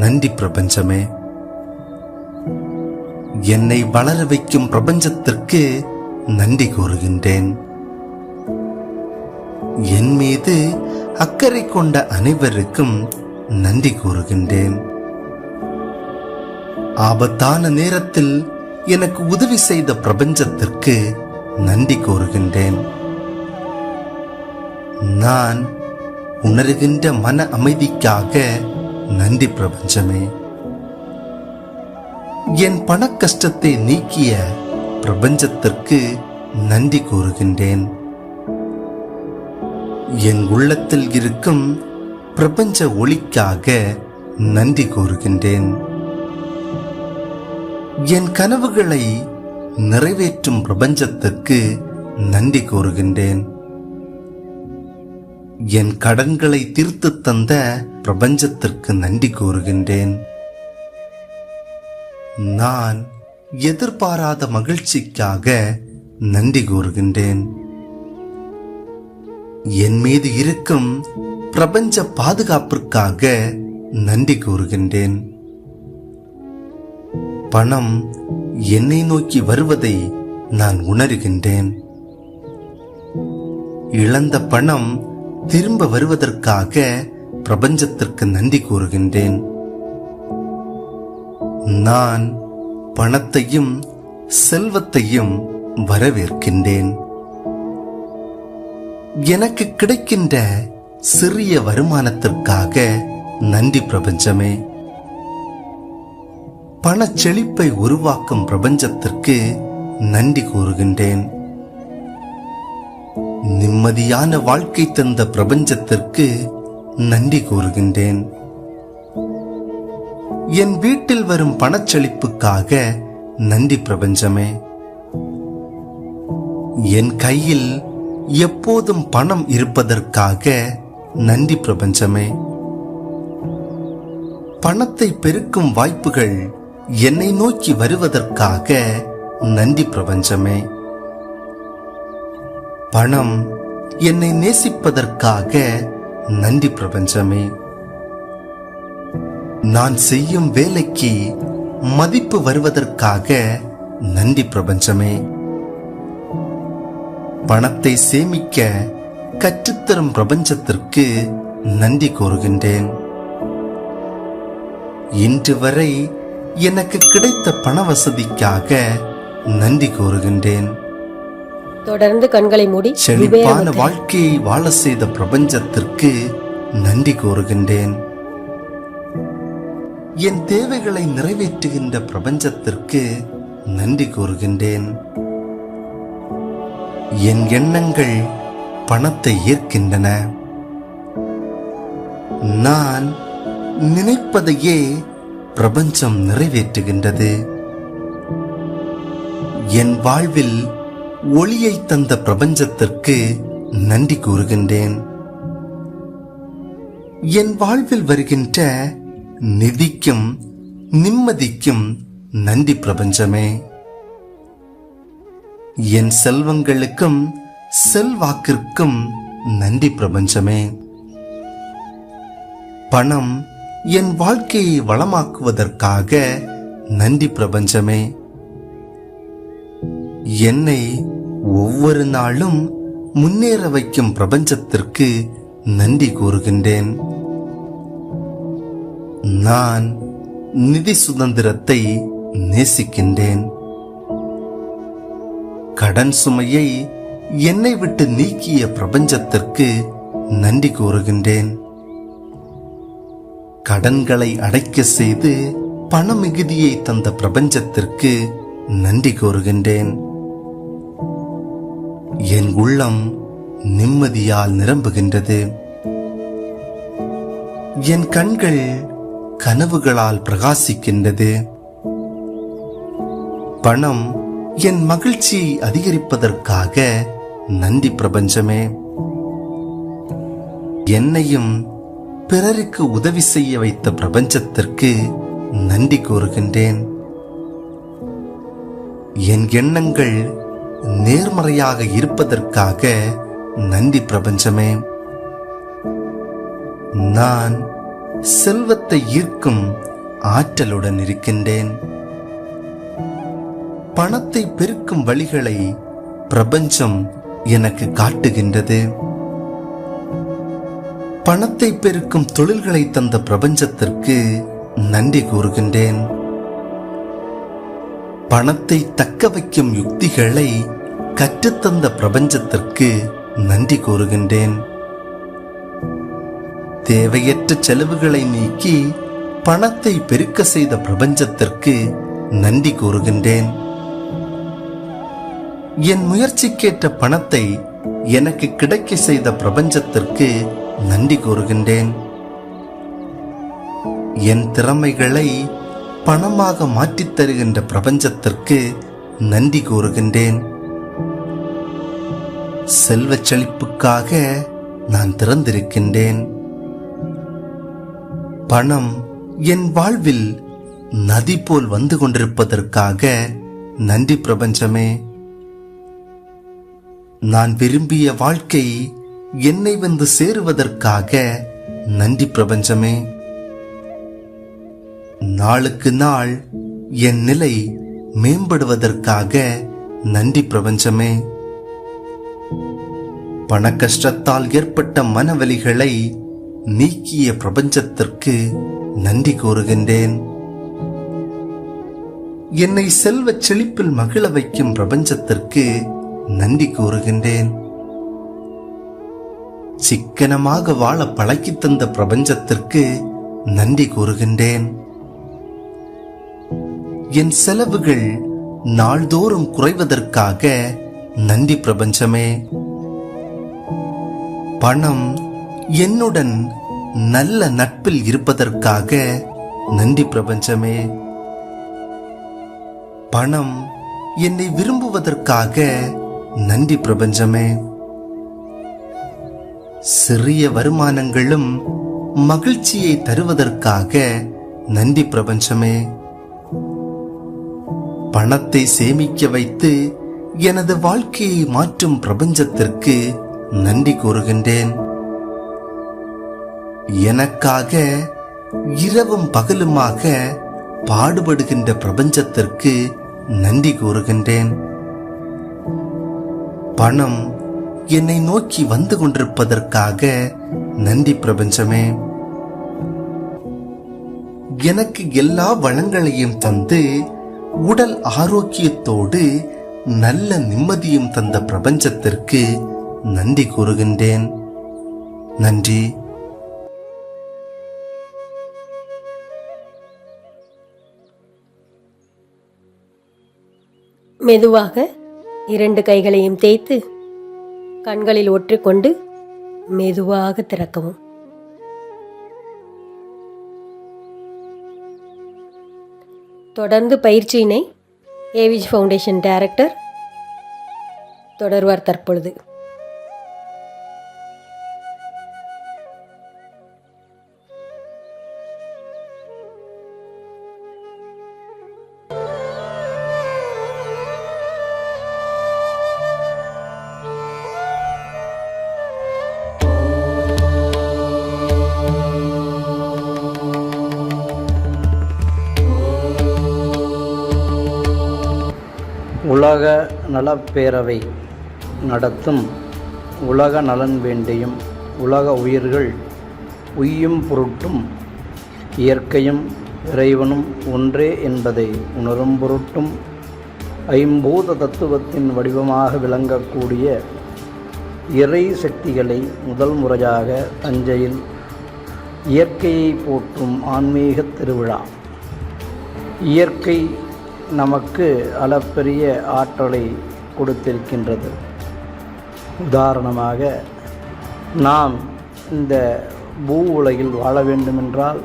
நன்றி பிரபஞ்சமே. என்னை வளர வைக்கும் பிரபஞ்சத்திற்கு நன்றி கூறுகின்றேன். என் மீது அக்கறை கொண்ட அனைவருக்கும் நன்றி கூறுகின்றேன். ஆபத்தான நேரத்தில் எனக்கு உதவி செய்த பிரபஞ்சத்திற்கு நன்றி கூறுகின்றேன். நான் உணர்கின்ற மன அமைதிக்காக நன்றி பிரபஞ்சமே. என் பண கஷ்டத்தை நீக்கிய பிரபஞ்சத்திற்கு நன்றி கூறுகின்றேன். என் உள்ளத்தில் இருக்கும் பிரபஞ்ச ஒளிக்காக நன்றி கூறுகின்றேன். என் கனவுகளை நிறைவேற்றும் பிரபஞ்சத்திற்கு நன்றி கூறுகின்றேன். என் கடன்களை தீர்த்து தந்த பிரபஞ்சத்திற்கு நன்றி கூறுகின்றேன். நான் எதிர்பாராத மகிழ்ச்சிக்காக நன்றி கூறுகின்றேன். என் மீது இருக்கும் பிரபஞ்ச பாதுகாப்பிற்காக நன்றி கூறுகின்றேன். பணம் என்னை நோக்கி வருவதை நான் உணர்கின்றேன். இழந்த பணம் திரும்ப வருவதற்காக பிரபஞ்சத்திற்கு நன்றி கூறுகின்றேன். நான் பணத்தையும் செல்வத்தையும் வரவேற்கின்றேன். எனக்கு கிடைக்கின்ற சிறிய வருமானத்திற்காக நன்றி பிரபஞ்சமே. பணச் செழிப்பை உருவாக்கும் பிரபஞ்சத்திற்கு நன்றி கூறுகின்றேன். நிம்மதியான வாழ்க்கை தந்த பிரபஞ்சத்திற்கு நன்றி கூறுகின்றேன். என் வீட்டில் வரும் பணச்செழிப்புக்காக நன்றி பிரபஞ்சமே. என் கையில் எப்போதும் பணம் இருப்பதற்காக நன்றி பிரபஞ்சமே. பணத்தை பெருக்கும் வாய்ப்புகள் என்னை நோக்கி வருவதற்காக நன்றி பிரபஞ்சமே. பணம் என்னை நேசிப்பதற்காக நன்றி பிரபஞ்சமே. நான் செய்யும் வேலைக்கு மதிப்பு வருவதற்காக நன்றி பிரபஞ்சமே. பணத்தை சேமிக்க கற்றுத்தரும் பிரபஞ்சத்திற்கு நன்றி கூறுகின்றேன். இன்று வரை எனக்கு கிடைத்த பண வசதிக்காக நன்றி கூறுகின்றேன். தொடர்ந்து கண்களை மூடி செழிப்பான குபேர வாழ்க்கையை வாழ செய்த பிரபஞ்சத்திற்கு நன்றி கூறுகின்றேன். என் தேவைகளை நிறைவேற்றுகின்ற பிரபஞ்சத்திற்கு நன்றி கூறுகின்றேன். என் எண்ணங்கள் பணத்தை ஈர்க்கின்றன. நான் நினைப்பதையே பிரபஞ்சம் நிறைவேற்றுகின்றது. என் வாழ்வில் ஒளியை தந்த பிரபஞ்சத்திற்கு நன்றி கூறுகின்றேன். என் வாழ்வில் வருகின்ற நிதிக்கும் நிம்மதிக்கும் நன்றி பிரபஞ்சமே. என் செல்வங்களுக்கும் செல்வாக்கிற்கும் நன்றி பிரபஞ்சமே. பணம் என் வாழ்க்கையை வளமாக்குவதற்காக நன்றி பிரபஞ்சமே. என்னை ஒவ்வொரு நாளும் முன்னேற வைக்கும் பிரபஞ்சத்திற்கு நன்றி கூறுகின்றேன். நான் நிதி சுதந்திரத்தை நேசிக்கின்றேன். கடன் சுமையை என்னை விட்டு நீக்கிய பிரபஞ்சத்திற்கு நன்றி கூறுகின்றேன். கடன்களை அடைக்க செய்து பண மிகுதியை தந்த பிரபஞ்சத்திற்கு நன்றி கூறுகின்றேன். என் உள்ளம் நிம்மதியால் நிரம்புகின்றது. என் கண்கள் கனவுகளால் பிரகாசிக்கின்றது. பணம் என் மகிழ்ச்சியை அதிகரிப்பதற்காக நன்றி பிரபஞ்சமே. என்னையும் பிறருக்கு உதவி செய்ய வைத்த பிரபஞ்சத்திற்கு நன்றி கூறுகின்றேன். என் எண்ணங்கள் நேர்மறையாக இருப்பதற்காக நன்றி பிரபஞ்சமே. நான் செல்வத்தை ஈர்க்கும் ஆற்றலுடன் இருக்கின்றேன். பணத்தை பெருக்கும் வழிகளை பிரபஞ்சம் எனக்கு காட்டுகின்றது. பணத்தை பெருக்கும் தொழில்களை தந்த பிரபஞ்சத்திற்கு நன்றி கூறுகின்றேன். பணத்தை தக்க வைக்கும் யுக்திகளை கற்றுத்தந்த பிரபஞ்சத்திற்கு நன்றி கூறுகின்றேன். தேவையற்ற செலவுகளை நீக்கி பணத்தை பெருக்க செய்த பிரபஞ்சத்திற்கு நன்றி கூறுகின்றேன். என் முயற்சிக்கேற்ற பணத்தை எனக்கு கிடைக்க செய்த பிரபஞ்சத்திற்கு நன்றி கூறுகின்றேன். என் திறமைகளை பணமாக மாற்றித் தருகின்ற பிரபஞ்சத்திற்கு நன்றி கூறுகின்றேன். செல்வச் செழிப்புக்காக நான் திறந்திருக்கின்றேன். பணம் என் வாழ்வில் நதி போல் வந்து கொண்டிருப்பதற்காக நன்றி பிரபஞ்சமே. நான் விரும்பிய வாழ்க்கை என்னை வந்து சேருவதற்காக நன்றி பிரபஞ்சமே. நாளுக்கு நாள் என் நிலை மேம்படுவதற்காக நன்றி பிரபஞ்சமே. பண கஷ்டத்தால் ஏற்பட்ட மனவலிகளை நீக்கிய பிரபஞ்சத்திற்கு நன்றி கூறுகின்றேன். என்னை செல்வச் செழிப்பில் மகிழ வைக்கும் பிரபஞ்சத்திற்கு நன்றி கூறுகின்றேன். சிக்கனமாக வாழ பழக்கி தந்த பிரபஞ்சத்திற்கு நன்றி கூறுகின்றேன். என் செலவுகள் நாள்தோறும் குறைவதற்காக நன்றி பிரபஞ்சமே. பணம் என்னுடன் நல்ல நட்பில் இருப்பதற்காக நன்றி பிரபஞ்சமே. பணம் என்னை விரும்புவதற்காக நன்றி பிரபஞ்சமே. சிறிய வருமானங்களும் மகிழ்ச்சியை தருவதற்காக நன்றி பிரபஞ்சமே. பணத்தை சேமிக்க வைத்து எனது வாழ்க்கையை மாற்றும் பிரபஞ்சத்திற்கு நன்றி கூறுகின்றேன். எனக்காக இரவும் பகலுமாக பாடுபடுகின்ற பிரபஞ்சத்திற்கு நன்றி கூறுகின்றேன். பணம் என்னை நோக்கி வந்து கொண்டிருப்பதற்காக நன்றி பிரபஞ்சமே. எனக்கு எல்லா வளங்களையும் தந்து உடல் ஆரோக்கியத்தோடு நல்ல நிம்மதியும் தந்த பிரபஞ்சத்திற்கு நன்றி கூறுகின்றேன். நன்றி. மெதுவாக 2 கைகளையும் தேய்த்து கண்களில் ஒற்றிக்கொண்டு மெதுவாக திறக்கவும். தொடர்ந்து பயிற்சியினை ஏவிஜ் ஃபவுண்டேஷன் டைரக்டர் தொடர்வார் தற்பொழுது. உலக நலப்பேரவை நடத்தும் உலக நலன் வேண்டியும் உலக உயிர்கள் உய்யும் பொருட்டும் இயற்கையும் இறைவனும் ஒன்றே என்பதை உணரும் பொருட்டும் ஐம்பூத தத்துவத்தின் வடிவமாக விளங்கக்கூடிய இறை சக்திகளை முதல் முறையாக தஞ்சையில் இயற்கையை போற்றும் ஆன்மீக திருவிழா. இயற்கை நமக்கு அளப்பரிய ஆற்றலை கொடுத்திருக்கின்றது. உதாரணமாக, நாம் இந்த பூ உலகில் வாழ வேண்டுமென்றால்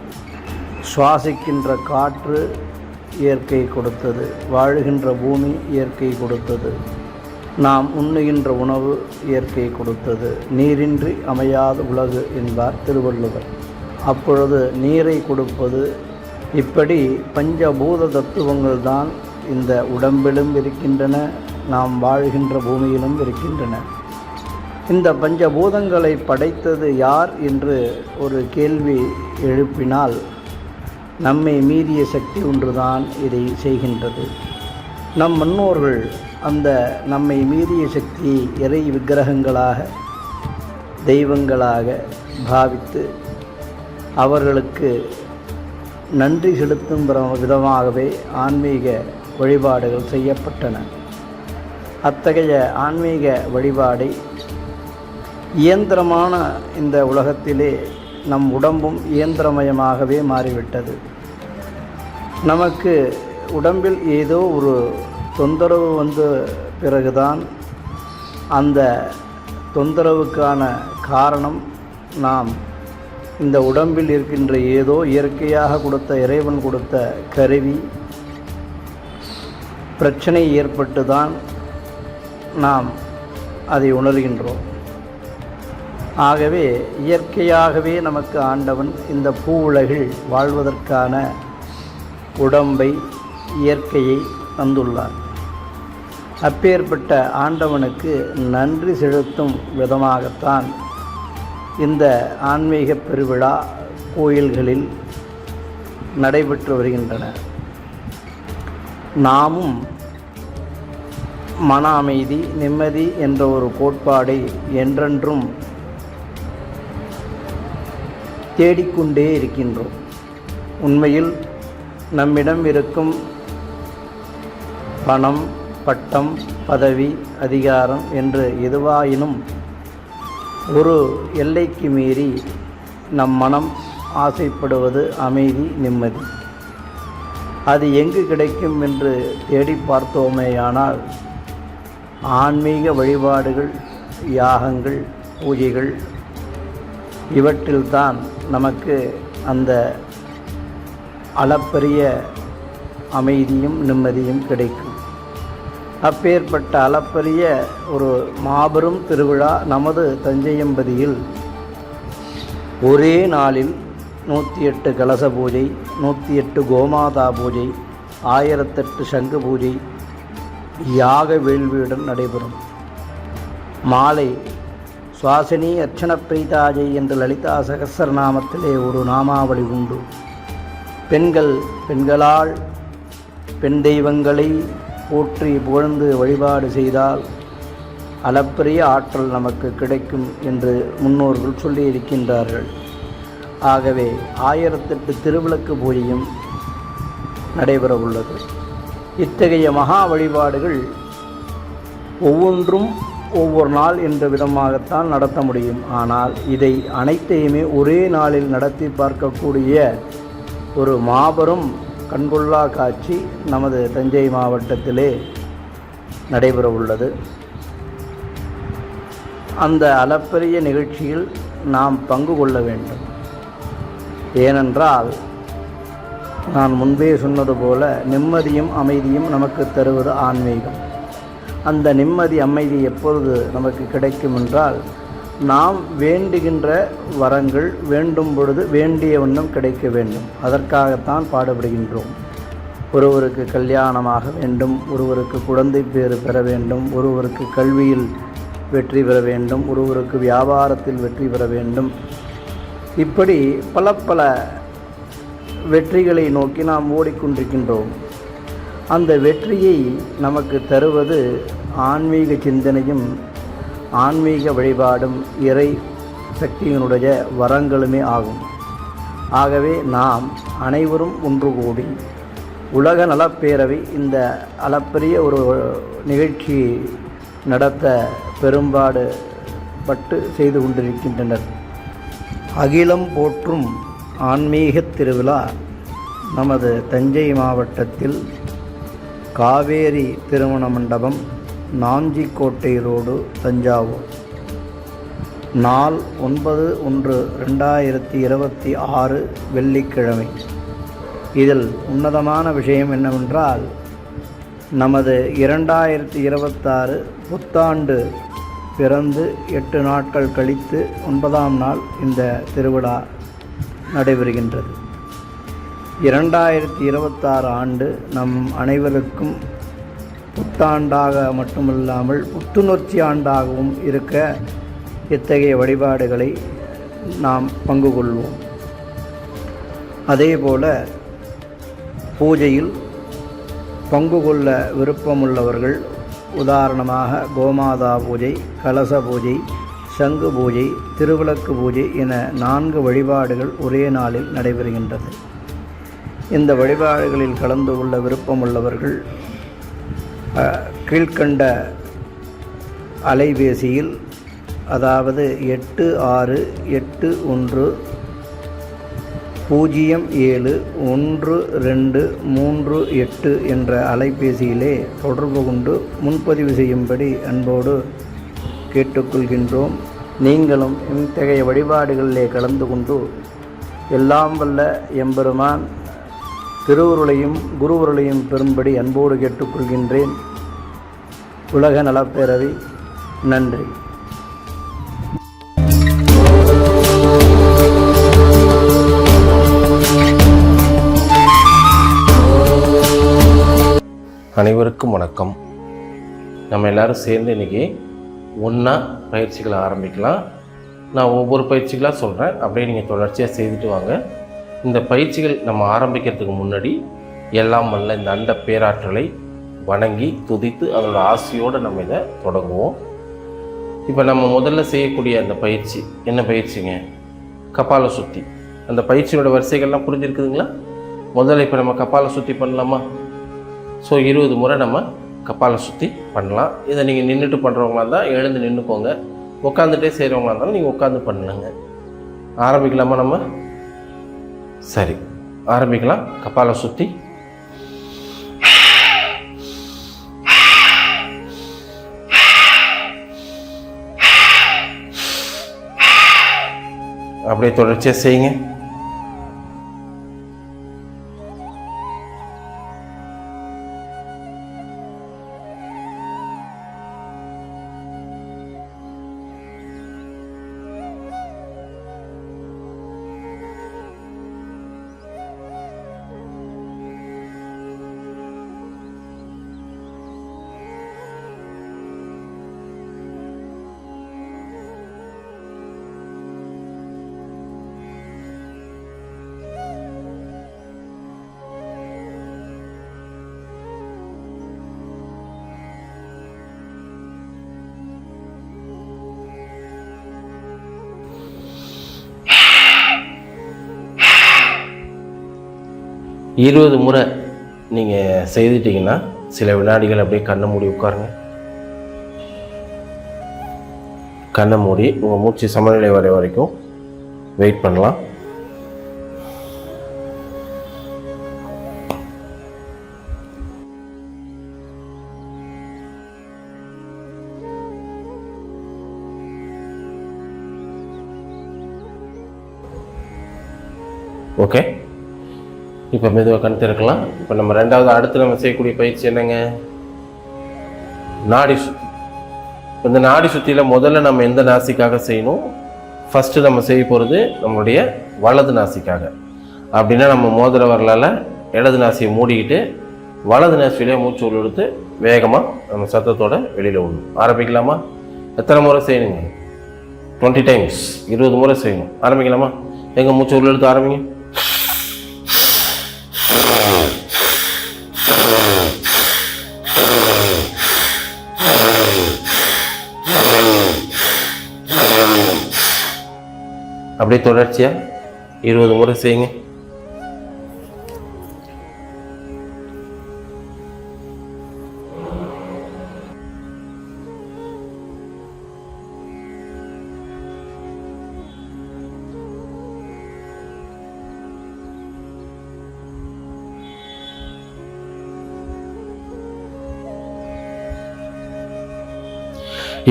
சுவாசிக்கின்ற காற்று இயற்கை கொடுத்தது, வாழுகின்ற பூமி இயற்கை கொடுத்தது, நாம் உண்ணுகின்ற உணவு இயற்கை கொடுத்தது. நீரின்றி அமையாத உலகு என்பார் திருவள்ளுவர். அப்பொழுது நீரை கொடுப்பது, இப்படி பஞ்சபூத தத்துவங்கள் தான் இந்த உடம்பிலும் இருக்கின்றன, நாம் வாழ்கின்ற பூமியிலும் இருக்கின்றன. இந்த பஞ்சபூதங்களை படைத்தது யார் என்று ஒரு கேள்வி எழுப்பினால், நம்மை மீறிய சக்தி ஒன்றுதான் இதை செய்கின்றது. நம் முன்னோர்கள் அந்த நம்மை மீறிய சக்தியை இறை விக்கிரகங்களாக, தெய்வங்களாக பாவித்து அவர்களுக்கு நன்றி செலுத்தும் விதமாகவே ஆன்மீக வழிபாடுகள் செய்யப்பட்டன. அத்தகைய ஆன்மீக வழிபாடை இயந்திரமான இந்த உலகத்திலே நம் உடம்பும் இயந்திரமயமாகவே மாறிவிட்டது. நமக்கு உடம்பில் ஏதோ ஒரு தொந்தரவு வந்த பிறகுதான் அந்த தொந்தரவுக்கான காரணம் நாம் இந்த உடம்பில் இருக்கின்ற ஏதோ இயற்கையாக கொடுத்த, இறைவன் கொடுத்த கருவி பிரச்சனை ஏற்பட்டு தான் நாம் அதை உணர்கின்றோம். ஆகவே இயற்கையாகவே நமக்கு ஆண்டவன் இந்த பூ உலகில் வாழ்வதற்கான உடம்பை, இயற்கையை தந்துள்ளார். அப்பேற்பட்ட ஆண்டவனுக்கு நன்றி செலுத்தும் விதமாகத்தான் இந்த ஆன்மீக பெருவிழா கோயில்களில் நடைபெற்று வருகின்றன. நாமும் மன அமைதி, நிம்மதி என்ற ஒரு கோட்பாடை என்றென்றும் தேடிக்கொண்டே இருக்கின்றோம். உண்மையில் நம்மிடம் இருக்கும் பணம், பட்டம், பதவி, அதிகாரம் என்று எதுவாயினும் ஒரு எல்லைக்கு மீறி நம் மனம் ஆசைப்படுவது அமைதி, நிம்மதி. அது எங்கு கிடைக்கும் என்று தேடி பார்த்தோமேயானால் ஆன்மீக வழிபாடுகள், யாகங்கள், பூஜைகள் இவற்றில்தான் நமக்கு அந்த அளப்பரிய அமைதியும் நிம்மதியும் கிடைக்கும். அப்பேற்பட்ட அளப்பரிய ஒரு மாபெரும் திருவிழா நமது தஞ்சையம்பதியில் ஒரே நாளில் 108 கலச பூஜை, 108 கோமாதா பூஜை, 1008 சங்கு பூஜை, யாக வேள்வியுடன் நடைபெறும். மாலை சுவாசினி அர்ச்சன பிரீதாஜை என்ற லலிதா சகஸ்ரநாமத்திலே ஒரு நாமாவளி உண்டு. பெண்களால் பெண் தெய்வங்களை போற்றி புகழ்ந்து வழிபாடு செய்தால் அளப்பரிய ஆற்றல் நமக்கு கிடைக்கும் என்று முன்னோர்கள் சொல்லியிருக்கின்றார்கள். ஆகவே 1008 திருவிளக்கு பூஜையும் நடைபெற உள்ளது. இத்தகைய மகா வழிபாடுகள் ஒவ்வொன்றும் ஒவ்வொரு நாள் என்ற விதமாகத்தான் நடத்த முடியும். ஆனால் இதை அனைத்தையுமே ஒரே நாளில் நடத்தி பார்க்கக்கூடிய ஒரு மாபெரும் கண்கொள்ளா காட்சி நமது தஞ்சை மாவட்டத்திலே நடைபெற உள்ளது. அந்த அளப்பரிய நிகழ்ச்சியில் நாம் பங்கு கொள்ள வேண்டும். ஏனென்றால் நான் முன்பே சொன்னது போல நிம்மதியும் அமைதியும் நமக்கு தருவது ஆன்மீகம். அந்த நிம்மதி அமைதி எப்பொழுது நமக்கு கிடைக்கும் என்றால் நாம் வேண்டுகின்ற வரங்கள் வேண்டும் பொழுது வேண்டிய வண்ணம் கிடைக்க வேண்டும். அதற்காகத்தான் பாடுபடுகின்றோம். ஒருவருக்கு கல்யாணமாக வேண்டும், ஒருவருக்கு குழந்தை பேறு பெற வேண்டும், ஒருவருக்கு கல்வியில் வெற்றி பெற வேண்டும், ஒருவருக்கு வியாபாரத்தில் வெற்றி பெற வேண்டும். இப்படி பல பல வெற்றிகளை நோக்கி நாம் ஓடிக்கொண்டிருக்கின்றோம். அந்த வெற்றியை நமக்கு தருவது ஆன்மீக சிந்தனையும் ஆன்மீக வழிபாடும் இறை சக்தியினுடைய வரங்களுமே ஆகும். ஆகவே நாம் அனைவரும் ஒன்று கூடி உலக நலப்பேரவை இந்த அளப்பரிய ஒரு நிகழ்ச்சி நடத்த பெரும்பாடு பட்டு செய்து கொண்டிருக்கின்றனர். அகிலம் போற்றும் ஆன்மீக திருவிழா நமது தஞ்சை மாவட்டத்தில் காவேரி திருமண மண்டபம், நாஞ்சிக்கோட்டை ரோடு, தஞ்சாவூர். நாள் 9/1/2026 வெள்ளிக்கிழமை. இதில் உன்னதமான விஷயம் என்னவென்றால் நமது 2026 புத்தாண்டு பிறந்து 8 நாட்கள் கழித்து 9ஆம் நாள் இந்த திருவிழா நடைபெறுகின்றது. 2026 ஆண்டு நம் அனைவருக்கும் புத்தாண்டாக மட்டுமல்லாமல் புத்துணர்ச்சி ஆண்டாகவும் இருக்க இத்தகைய வழிபாடுகளை நாம் பங்கு கொள்வோம். அதேபோல பூஜையில் பங்கு கொள்ள விருப்பமுள்ளவர்கள் உதாரணமாக கோமாதா பூஜை, கலச பூஜை, சங்கு பூஜை, திருவிளக்கு பூஜை என 4 வழிபாடுகள் ஒரே நாளில் நடைபெறுகின்றது. இந்த வழிபாடுகளில் கலந்து கொள்ள விருப்பமுள்ளவர்கள் கீழ்கண்ட அலைபேசியில், அதாவது 8661701238 என்ற அலைபேசியிலே தொடர்பு கொண்டு முன்பதிவு செய்யும்படி அன்போடு கேட்டுக்கொள்கின்றோம். நீங்களும் இத்தகைய வழிபாடுகளிலே கலந்து கொண்டு எல்லாம் வல்ல எம்பெருமான் திருவுருளையும் குருவுருளையும் பெறும்படி அன்போடு கேட்டுக்கொள்கின்றேன். உலக நலப்பேரவை. நன்றி. அனைவருக்கும் வணக்கம். நம்ம எல்லாரும் சேர்ந்து இன்றைக்கி ஒன்றா பயிற்சிகளை ஆரம்பிக்கலாம். நான் ஒவ்வொரு பயிற்சிகளாக சொல்கிறேன், அப்படியே நீங்கள் தொடர்ச்சியாக செய்துட்டு வாங்க. இந்த பயிற்சிகள் நம்ம ஆரம்பிக்கிறதுக்கு முன்னாடி எல்லாம் வல்ல இந்த அண்ட பேராற்றலை வணங்கி துதித்து அதோட ஆசையோடு நம்ம இதை தொடங்குவோம். இப்போ நம்ம முதல்ல செய்யக்கூடிய அந்த பயிற்சி என்ன பயிற்சிங்க? கபால சுத்தி. அந்த பயிற்சியோட வரிசைகள்லாம் புரிஞ்சிருக்குதுங்களா? முதல்ல இப்போ நம்ம கபால சுத்தி பண்ணலாமா? ஸோ 20 முறை நம்ம கபால சுத்தி பண்ணலாம். இதை நீங்கள் நின்றுட்டு பண்ணுறவங்களா இருந்தால் எழுந்து நின்றுக்கோங்க, உட்காந்துட்டே செய்கிறவங்களா இருந்தாலும் நீங்கள் உட்காந்து பண்ணலாங்க. ஆரம்பிக்கலாமா நம்ம? சரி, ஆரம்பிக்கலாம். கபால சுத்தி. அப்படியே தொடர்ச்சியாக செய்யுங்க. இருபது முறை நீங்கள் செய்துட்டிங்கன்னா சில வினாடிகள் அப்படியே கண்ணை மூடி உட்காருங்க. கண்ணை மூடி உங்கள் மூச்சு சமநிலை வரை வரைக்கும் வெயிட் பண்ணலாம். ஓகே, இப்போ மெதுவாக கண் திறக்கலாம். இப்போ நம்ம அடுத்து நம்ம செய்யக்கூடிய பயிற்சி என்னங்க? நாடி சுத்தி. இந்த நாடி சுத்தியில் முதல்ல நம்ம எந்த நாசிக்காக செய்யணும்? ஃபஸ்ட்டு நம்ம செய்ய போகிறது நம்மளுடைய வலது நாசிக்காக. அப்படின்னா நம்ம மோதிர வரலால் இடது நாசியை மூடிக்கிட்டு வலது நாசியிலே மூச்சு உள்ளெடுத்து வேகமாக நம்ம சத்தத்தோட வெளியில் விடணும். ஆரம்பிக்கலாமா? எத்தனை முறை செய்யணுங்க? 20 டைம்ஸ், 20 முறை செய்யணும். ஆரம்பிக்கலாமா? எங்கள் மூச்சு உள்ளெடுத்து ஆரம்பிங்க. அப்படியே தொடர்ச்சியாக 20 முறை செய்யுங்க.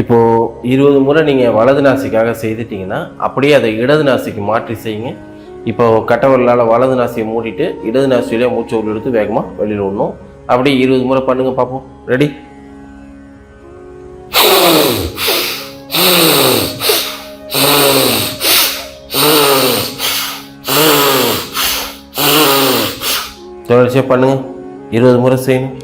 இப்போது 20 முறை நீங்கள் வலது நாசிக்காக செய்துட்டிங்கன்னா அப்படியே அதை இடது நாசிக்கு மாற்றி செய்யுங்க. இப்போ கட்டவரலால் வலது நாசியை மூடிட்டு இடது நாசியிலே மூச்சு உள்ளெடுத்து வேகமாக வெளியில் விடணும். அப்படியே 20 முறை பண்ணுங்க பார்ப்போம். ரெடி? தொடர்ச்சியாக பண்ணுங்க. 20 முறை செய்யணும்.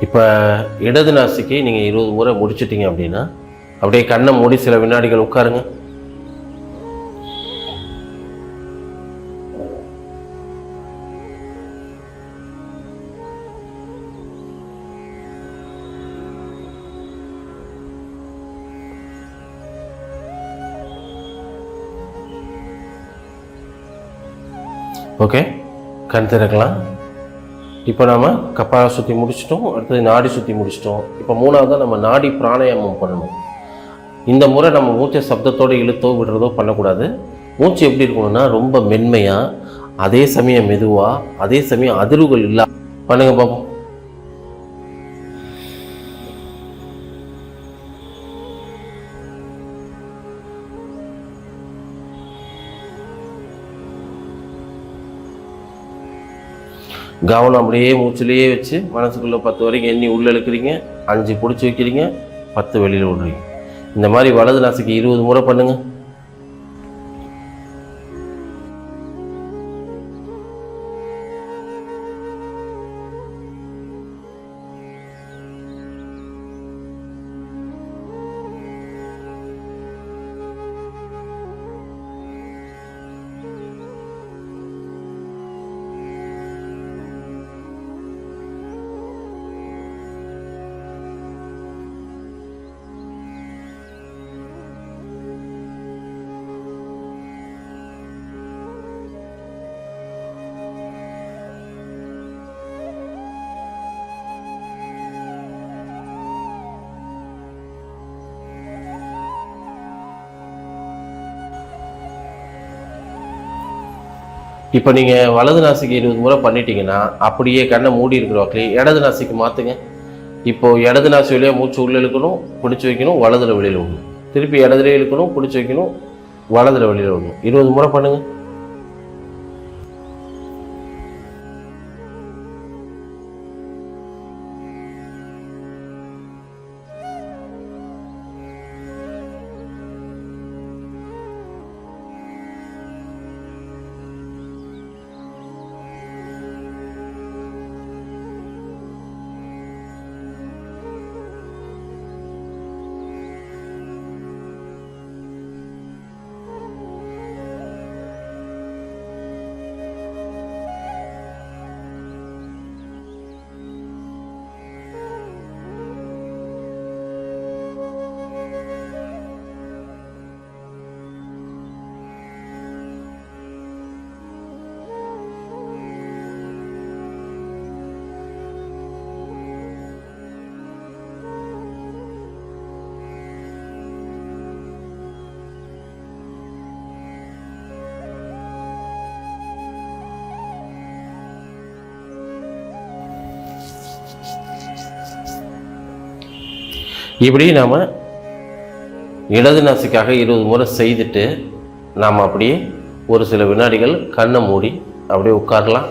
இப்போ இடது நாசிக்கு நீங்கள் 20 முறை முடிச்சிட்டிங்க அப்படின்னா அப்படியே கண்ணை மூடி சில வினாடிகள் உட்காருங்க. ஓகே, கண் திறக்கலாம். இப்போ நாம் கபால சுற்றி முடிச்சிட்டோம். அடுத்தது நாடி சுற்றி முடிச்சிட்டோம். இப்போ மூணாவதாக நம்ம நாடி பிராணாயாமம் பண்ணணும். இந்த முறை நம்ம மூச்சை சப்தத்தோடு இழுத்தோ விடுறதோ பண்ணக்கூடாது. மூச்சு எப்படி இருக்கணும்னா ரொம்ப மென்மையாக, அதே சமயம் மெதுவாக, அதே சமயம் அதிர்வுகள் இல்லா பண்ணுங்க பார்ப்போம். கவனம் அப்படியே மூச்சுலேயே வச்சு மனசுக்குள்ளே 10 வரைக்கும் எண்ணி உள்ளே இழுக்கிறீங்க, 5 பிடிச்சி வைக்கிறீங்க, 10 வெளியில் விடுறீங்க. இந்த மாதிரி வலது நாசிக்கு 20 முறை பண்ணுங்க. இப்போ நீங்கள் வலது நாசிக்கு 20 முறை பண்ணிட்டீங்கன்னா அப்படியே கண்ணை மூடி இருக்கிற வாக்கிலே இடது நாசிக்கு மாற்றுங்க. இப்போது இடது நாசி வழியாக மூச்சு உள்ளே இழுக்கணும், பிடிச்சி வைக்கணும், வலதுல வெளியில் விடணும். திருப்பி இடதுலேயே இழுக்கணும், பிடிச்சி வைக்கணும், வலதுல வெளியில் விடணும். 20 முறை பண்ணுங்கள். இப்படி நாம் இடது நாசிக்காக 20 முறை செய்துட்டு நாம் அப்படியே ஒரு சில வினாடிகள் கண்ணை மூடி அப்படியே உட்காரலாம்.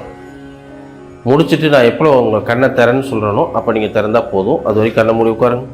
முடிச்சுட்டு நான் எப்போ உங்கள் கண்ணை திறன்னு சொல்கிறேனோ அப்போ நீங்கள் திறந்தால் போதும். அது வரைக்கும் கண்ணை மூடி உட்காருங்க.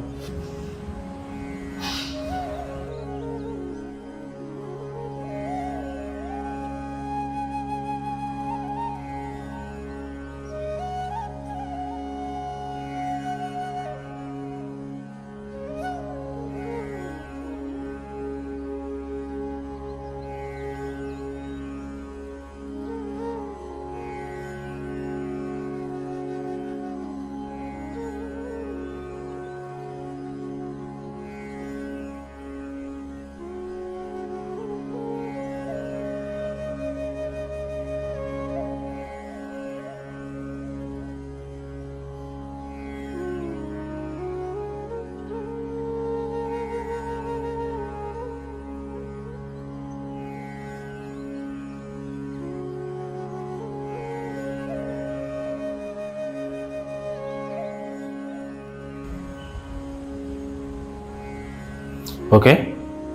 ஓகே,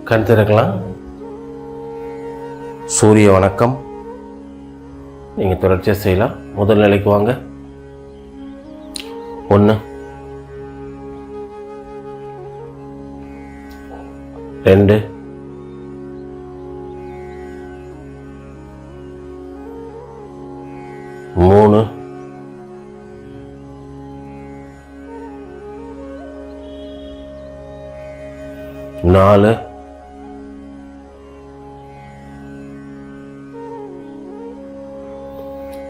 கண் திறக்கலாம். சூரிய வணக்கம். நீங்கள் தொடர்ச்சியாக செய்யலாம். முதல் நிலைக்கு வாங்க. 1 2 3 4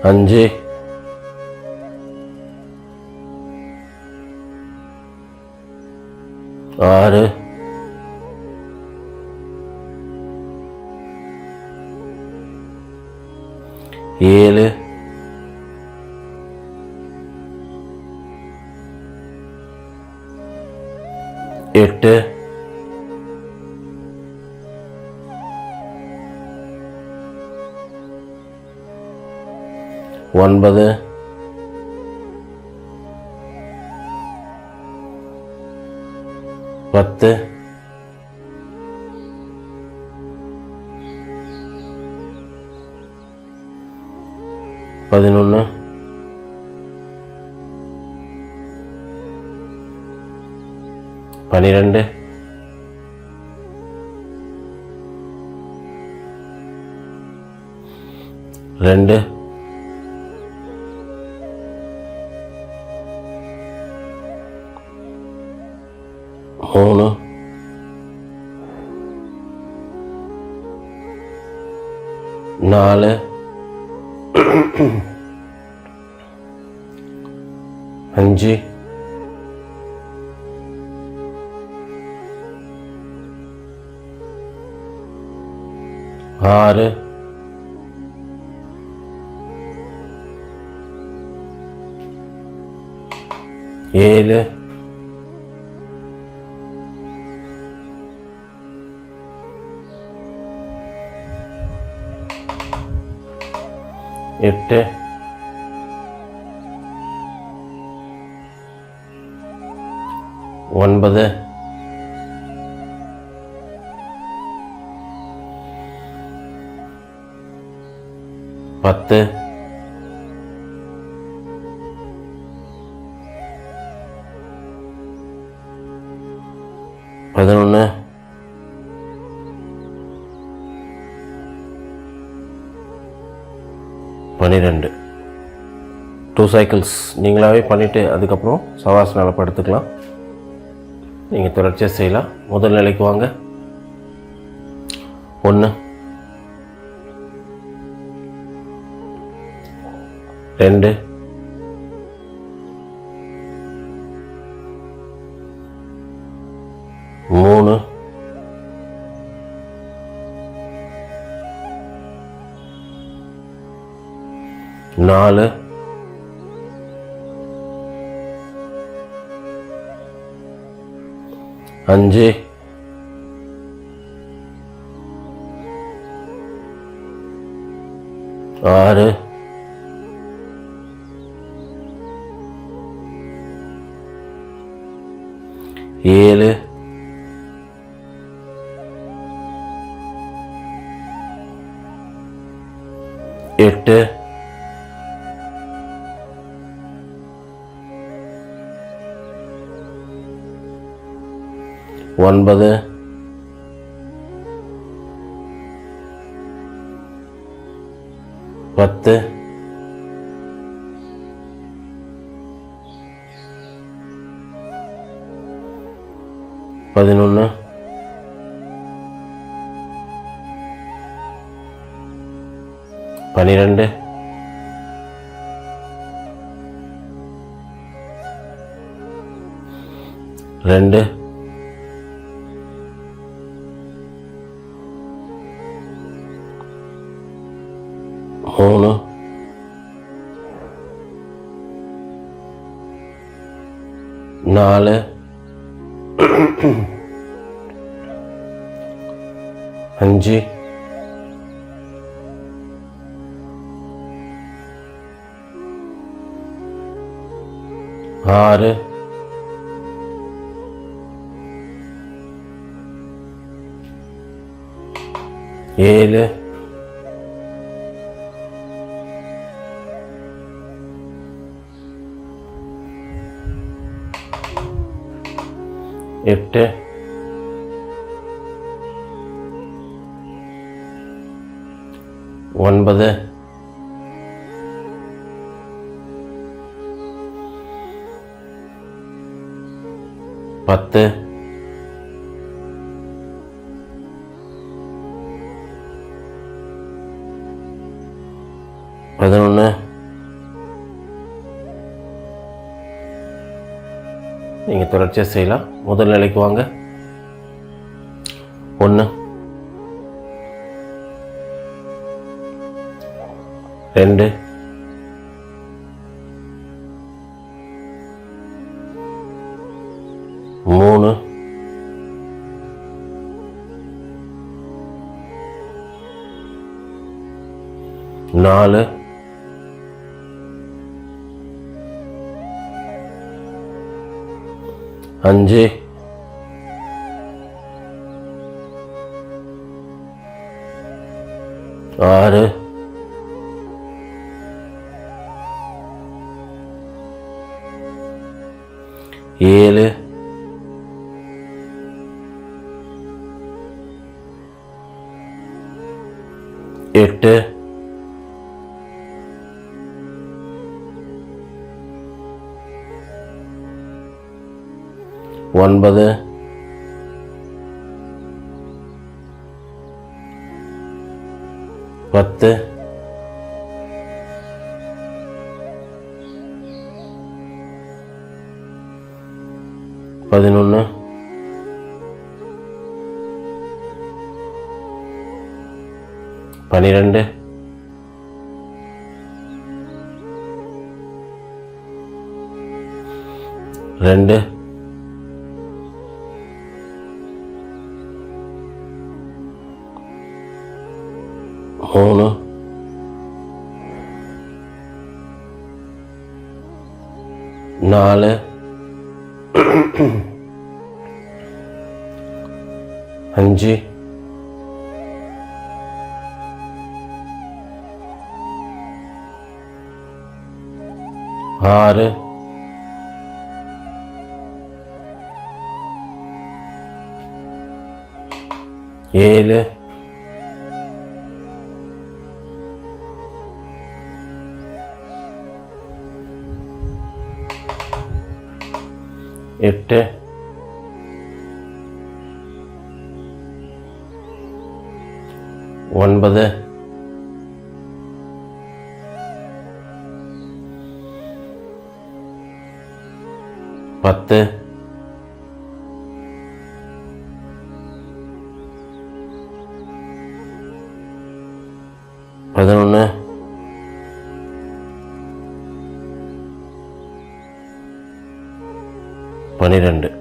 5 6 7 8 9 10 11 12 2 3 4 5 6 7 8 9 10 11 12 2 சைக்கிள்ஸ் நீங்களாகவே பண்ணிவிட்டு அதுக்கப்புறம் சவாசனால படுத்துக்கலாம். நீங்கள் தொடர்ச்சியாக செய்யலாம். முதல் நிலைக்கு வாங்க. 1 2 3 4 5 6 7 7 8 9 10 11 12 2 3 4 5 6 7 8 9 10 11 நீங்கள் தொடர்ச்சியாக செய்யலாம். முதல் நிலைக்கு வாங்க. 1 2 3 4 5 6 7 8 9 10 11 12 2 3 4 5 6 7 8 9 10 11 12 13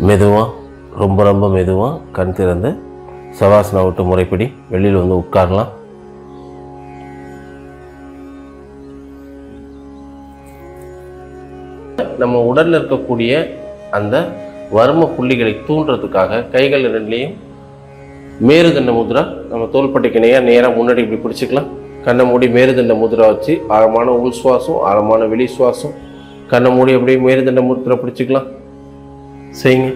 மெதுவாக, ரொம்ப ரொம்ப மெதுவாக கண் திறந்து சவாசனா விட்டு முறைப்படி வெளியில் வந்து உட்காரலாம். நம்ம உடலில் இருக்கக்கூடிய அந்த வர்ம புள்ளிகளை தூண்டுறதுக்காக கைகள் ரெண்டுலேயும் மேருதண்ட முத்ரா, நம்ம தோள்பட்டைக்கு நேராக முன்னாடி இப்படி பிடிச்சிக்கலாம். கண்ணை மூடி மேருதண்ட முத்ரா வச்சு ஆழமான உள் சுவாசம், ஆழமான வெளி சுவாசம். கண்ணை மூடி அப்படியே மேருதண்ட முத்ரா பிடிச்சிக்கலாம். செய்யுங்க.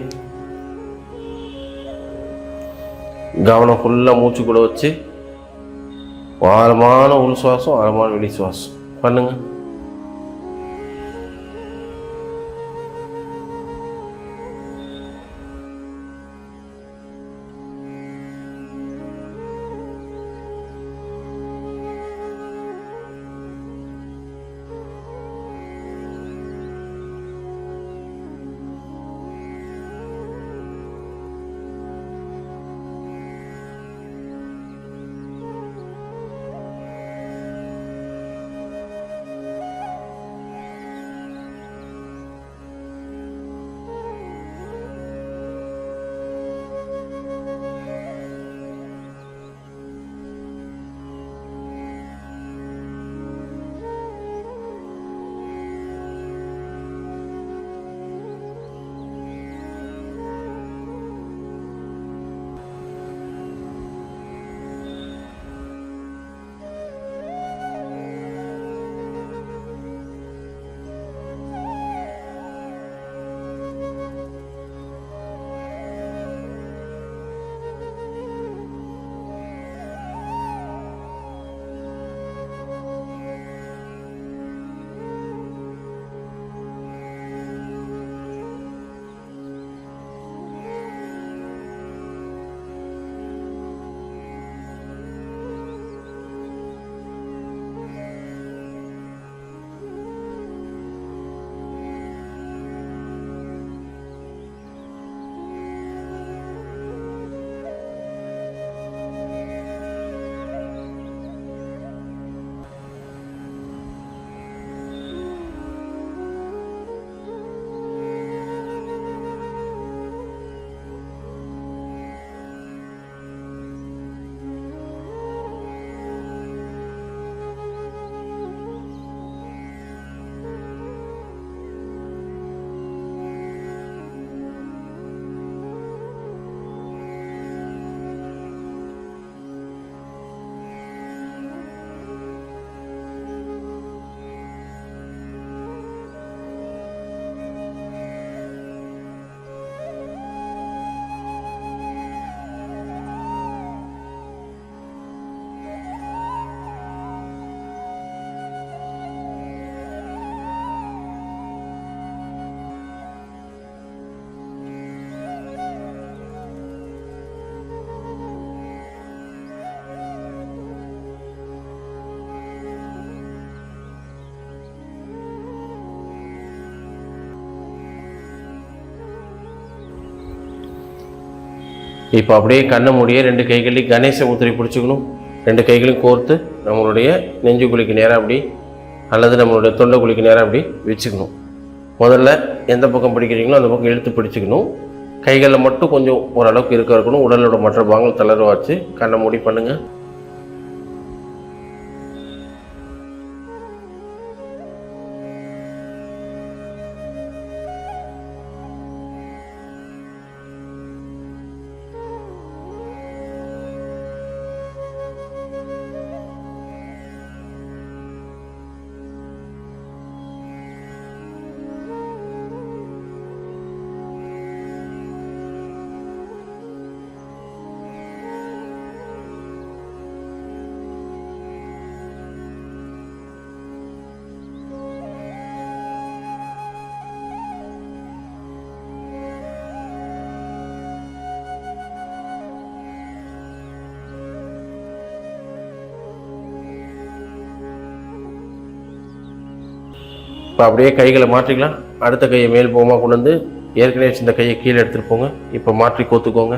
கவனம் ஃபுல்லாக மூச்சு கூட வச்சு ஆழமான உள் சுவாசம், ஆழமான வெளி சுவாசம் பண்ணுங்க. இப்போ அப்படியே கண்ணை மூடிய 2 கைகளையும் கணேச முத்திரை பிடிச்சிக்கணும். 2 கைகளையும் கோர்த்து நம்மளுடைய நெஞ்சு குழிக்கு நேராக அப்படி அல்லது நம்மளுடைய தொண்டை குழிக்கு நேராக அப்படி வச்சுக்கணும். முதல்ல எந்த பக்கம் பிடிக்கிறீங்களோ அந்த பக்கம் இழுத்து பிடிச்சிக்கணும். கைகளில் மட்டும் கொஞ்சம் ஓரளவுக்கு இருக்கணும். உடலோட மற்ற பாகங்கள் தளர்வாச்சு. கண்ணை மூடி பண்ணுங்கள். இப்போ அப்படியே கைகளை மாற்றிக்கலாம். அடுத்த கையை மேல் போகமாக கொண்டு வந்து ஏற்கனவே இந்த கையை கீழே எடுத்துகிட்டு போங்க. இப்போ மாற்றி கோத்துக்கோங்க.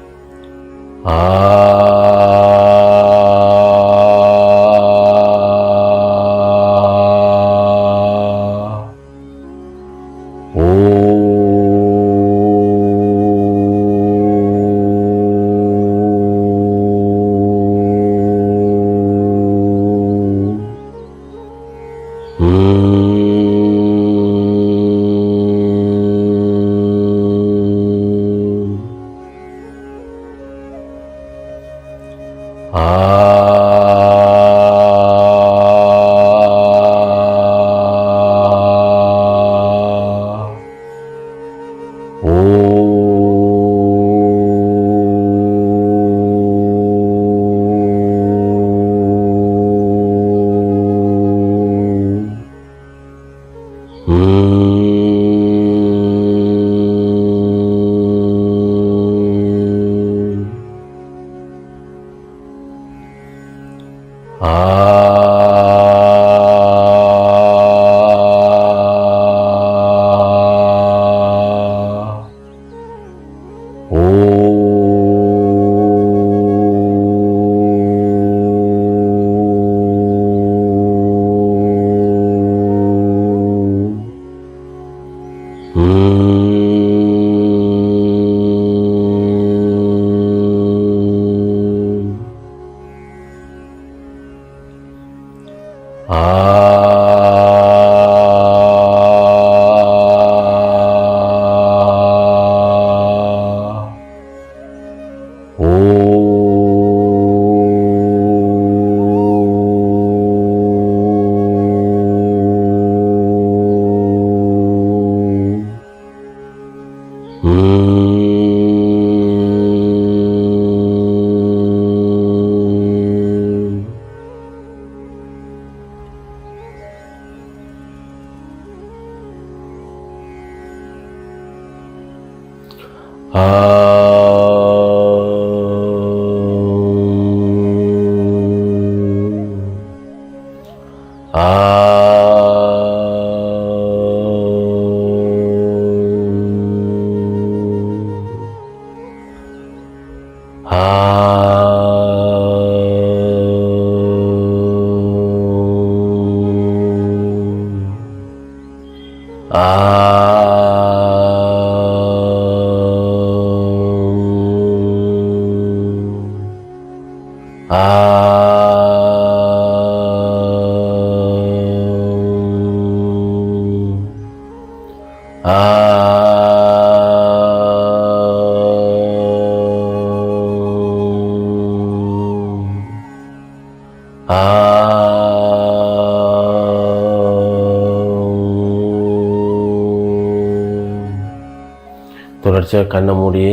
தொடர்ச்சியாக கண்ணை மூடி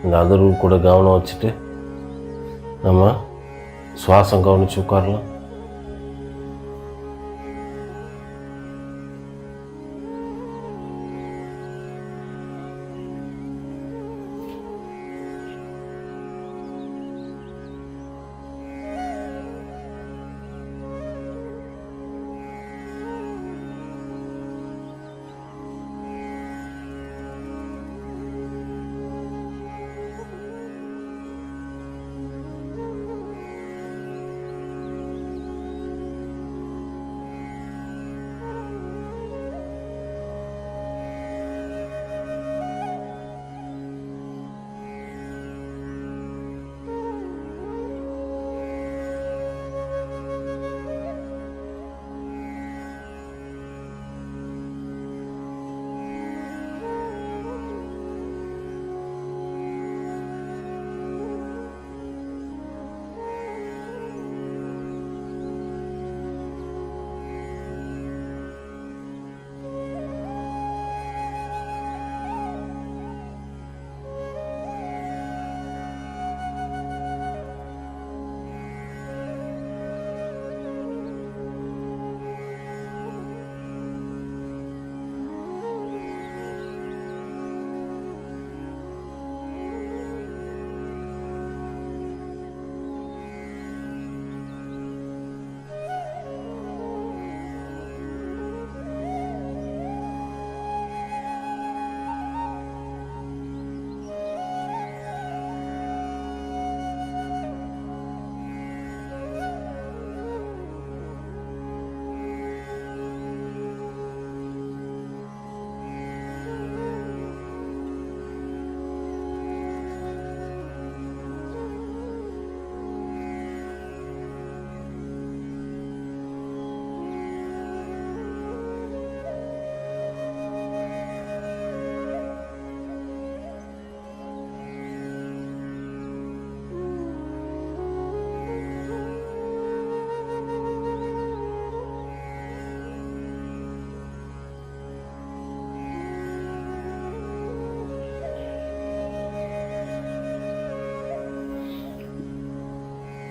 இந்த அதிர்வு கூட கவனம் வச்சுட்டு நம்ம சுவாசம் கவனித்து உட்காரலாம்.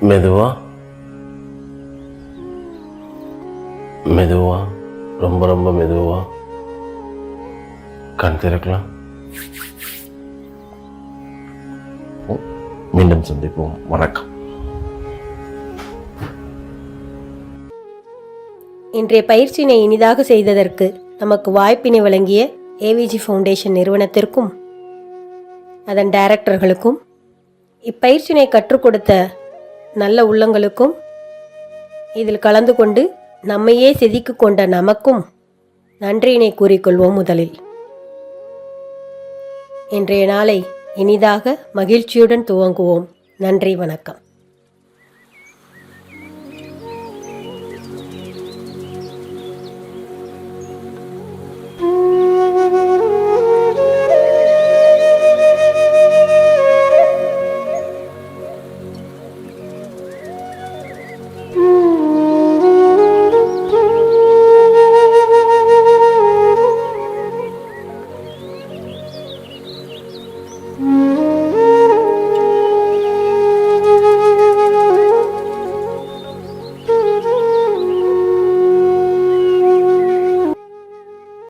மெதுவாக மெதுவாக ரொம்ப ரொம்ப மெதுவாக கண் திறக்கலாம். மீண்டும் சந்திப்போம். வணக்கம். இன்றைய பயிற்சியினை இனிதாக செய்ததற்கு நமக்கு வாய்ப்பினை வழங்கிய ஏவிஜி ஃபவுண்டேஷன் நிறுவனத்திற்கும் அதன் டைரக்டர்களுக்கும் இப்பயிற்சியினை கற்றுக் கொடுத்த நல்ல உள்ளங்களுக்கும் இதில் கலந்து கொண்டு நம்மையே செதுக்கி கொண்ட நமக்கும் நன்றியினை கூறிக்கொள்வோம். முதலில் இன்றைய நாளை இனிதாக மகிழ்ச்சியுடன் துவங்குவோம். நன்றி, வணக்கம்.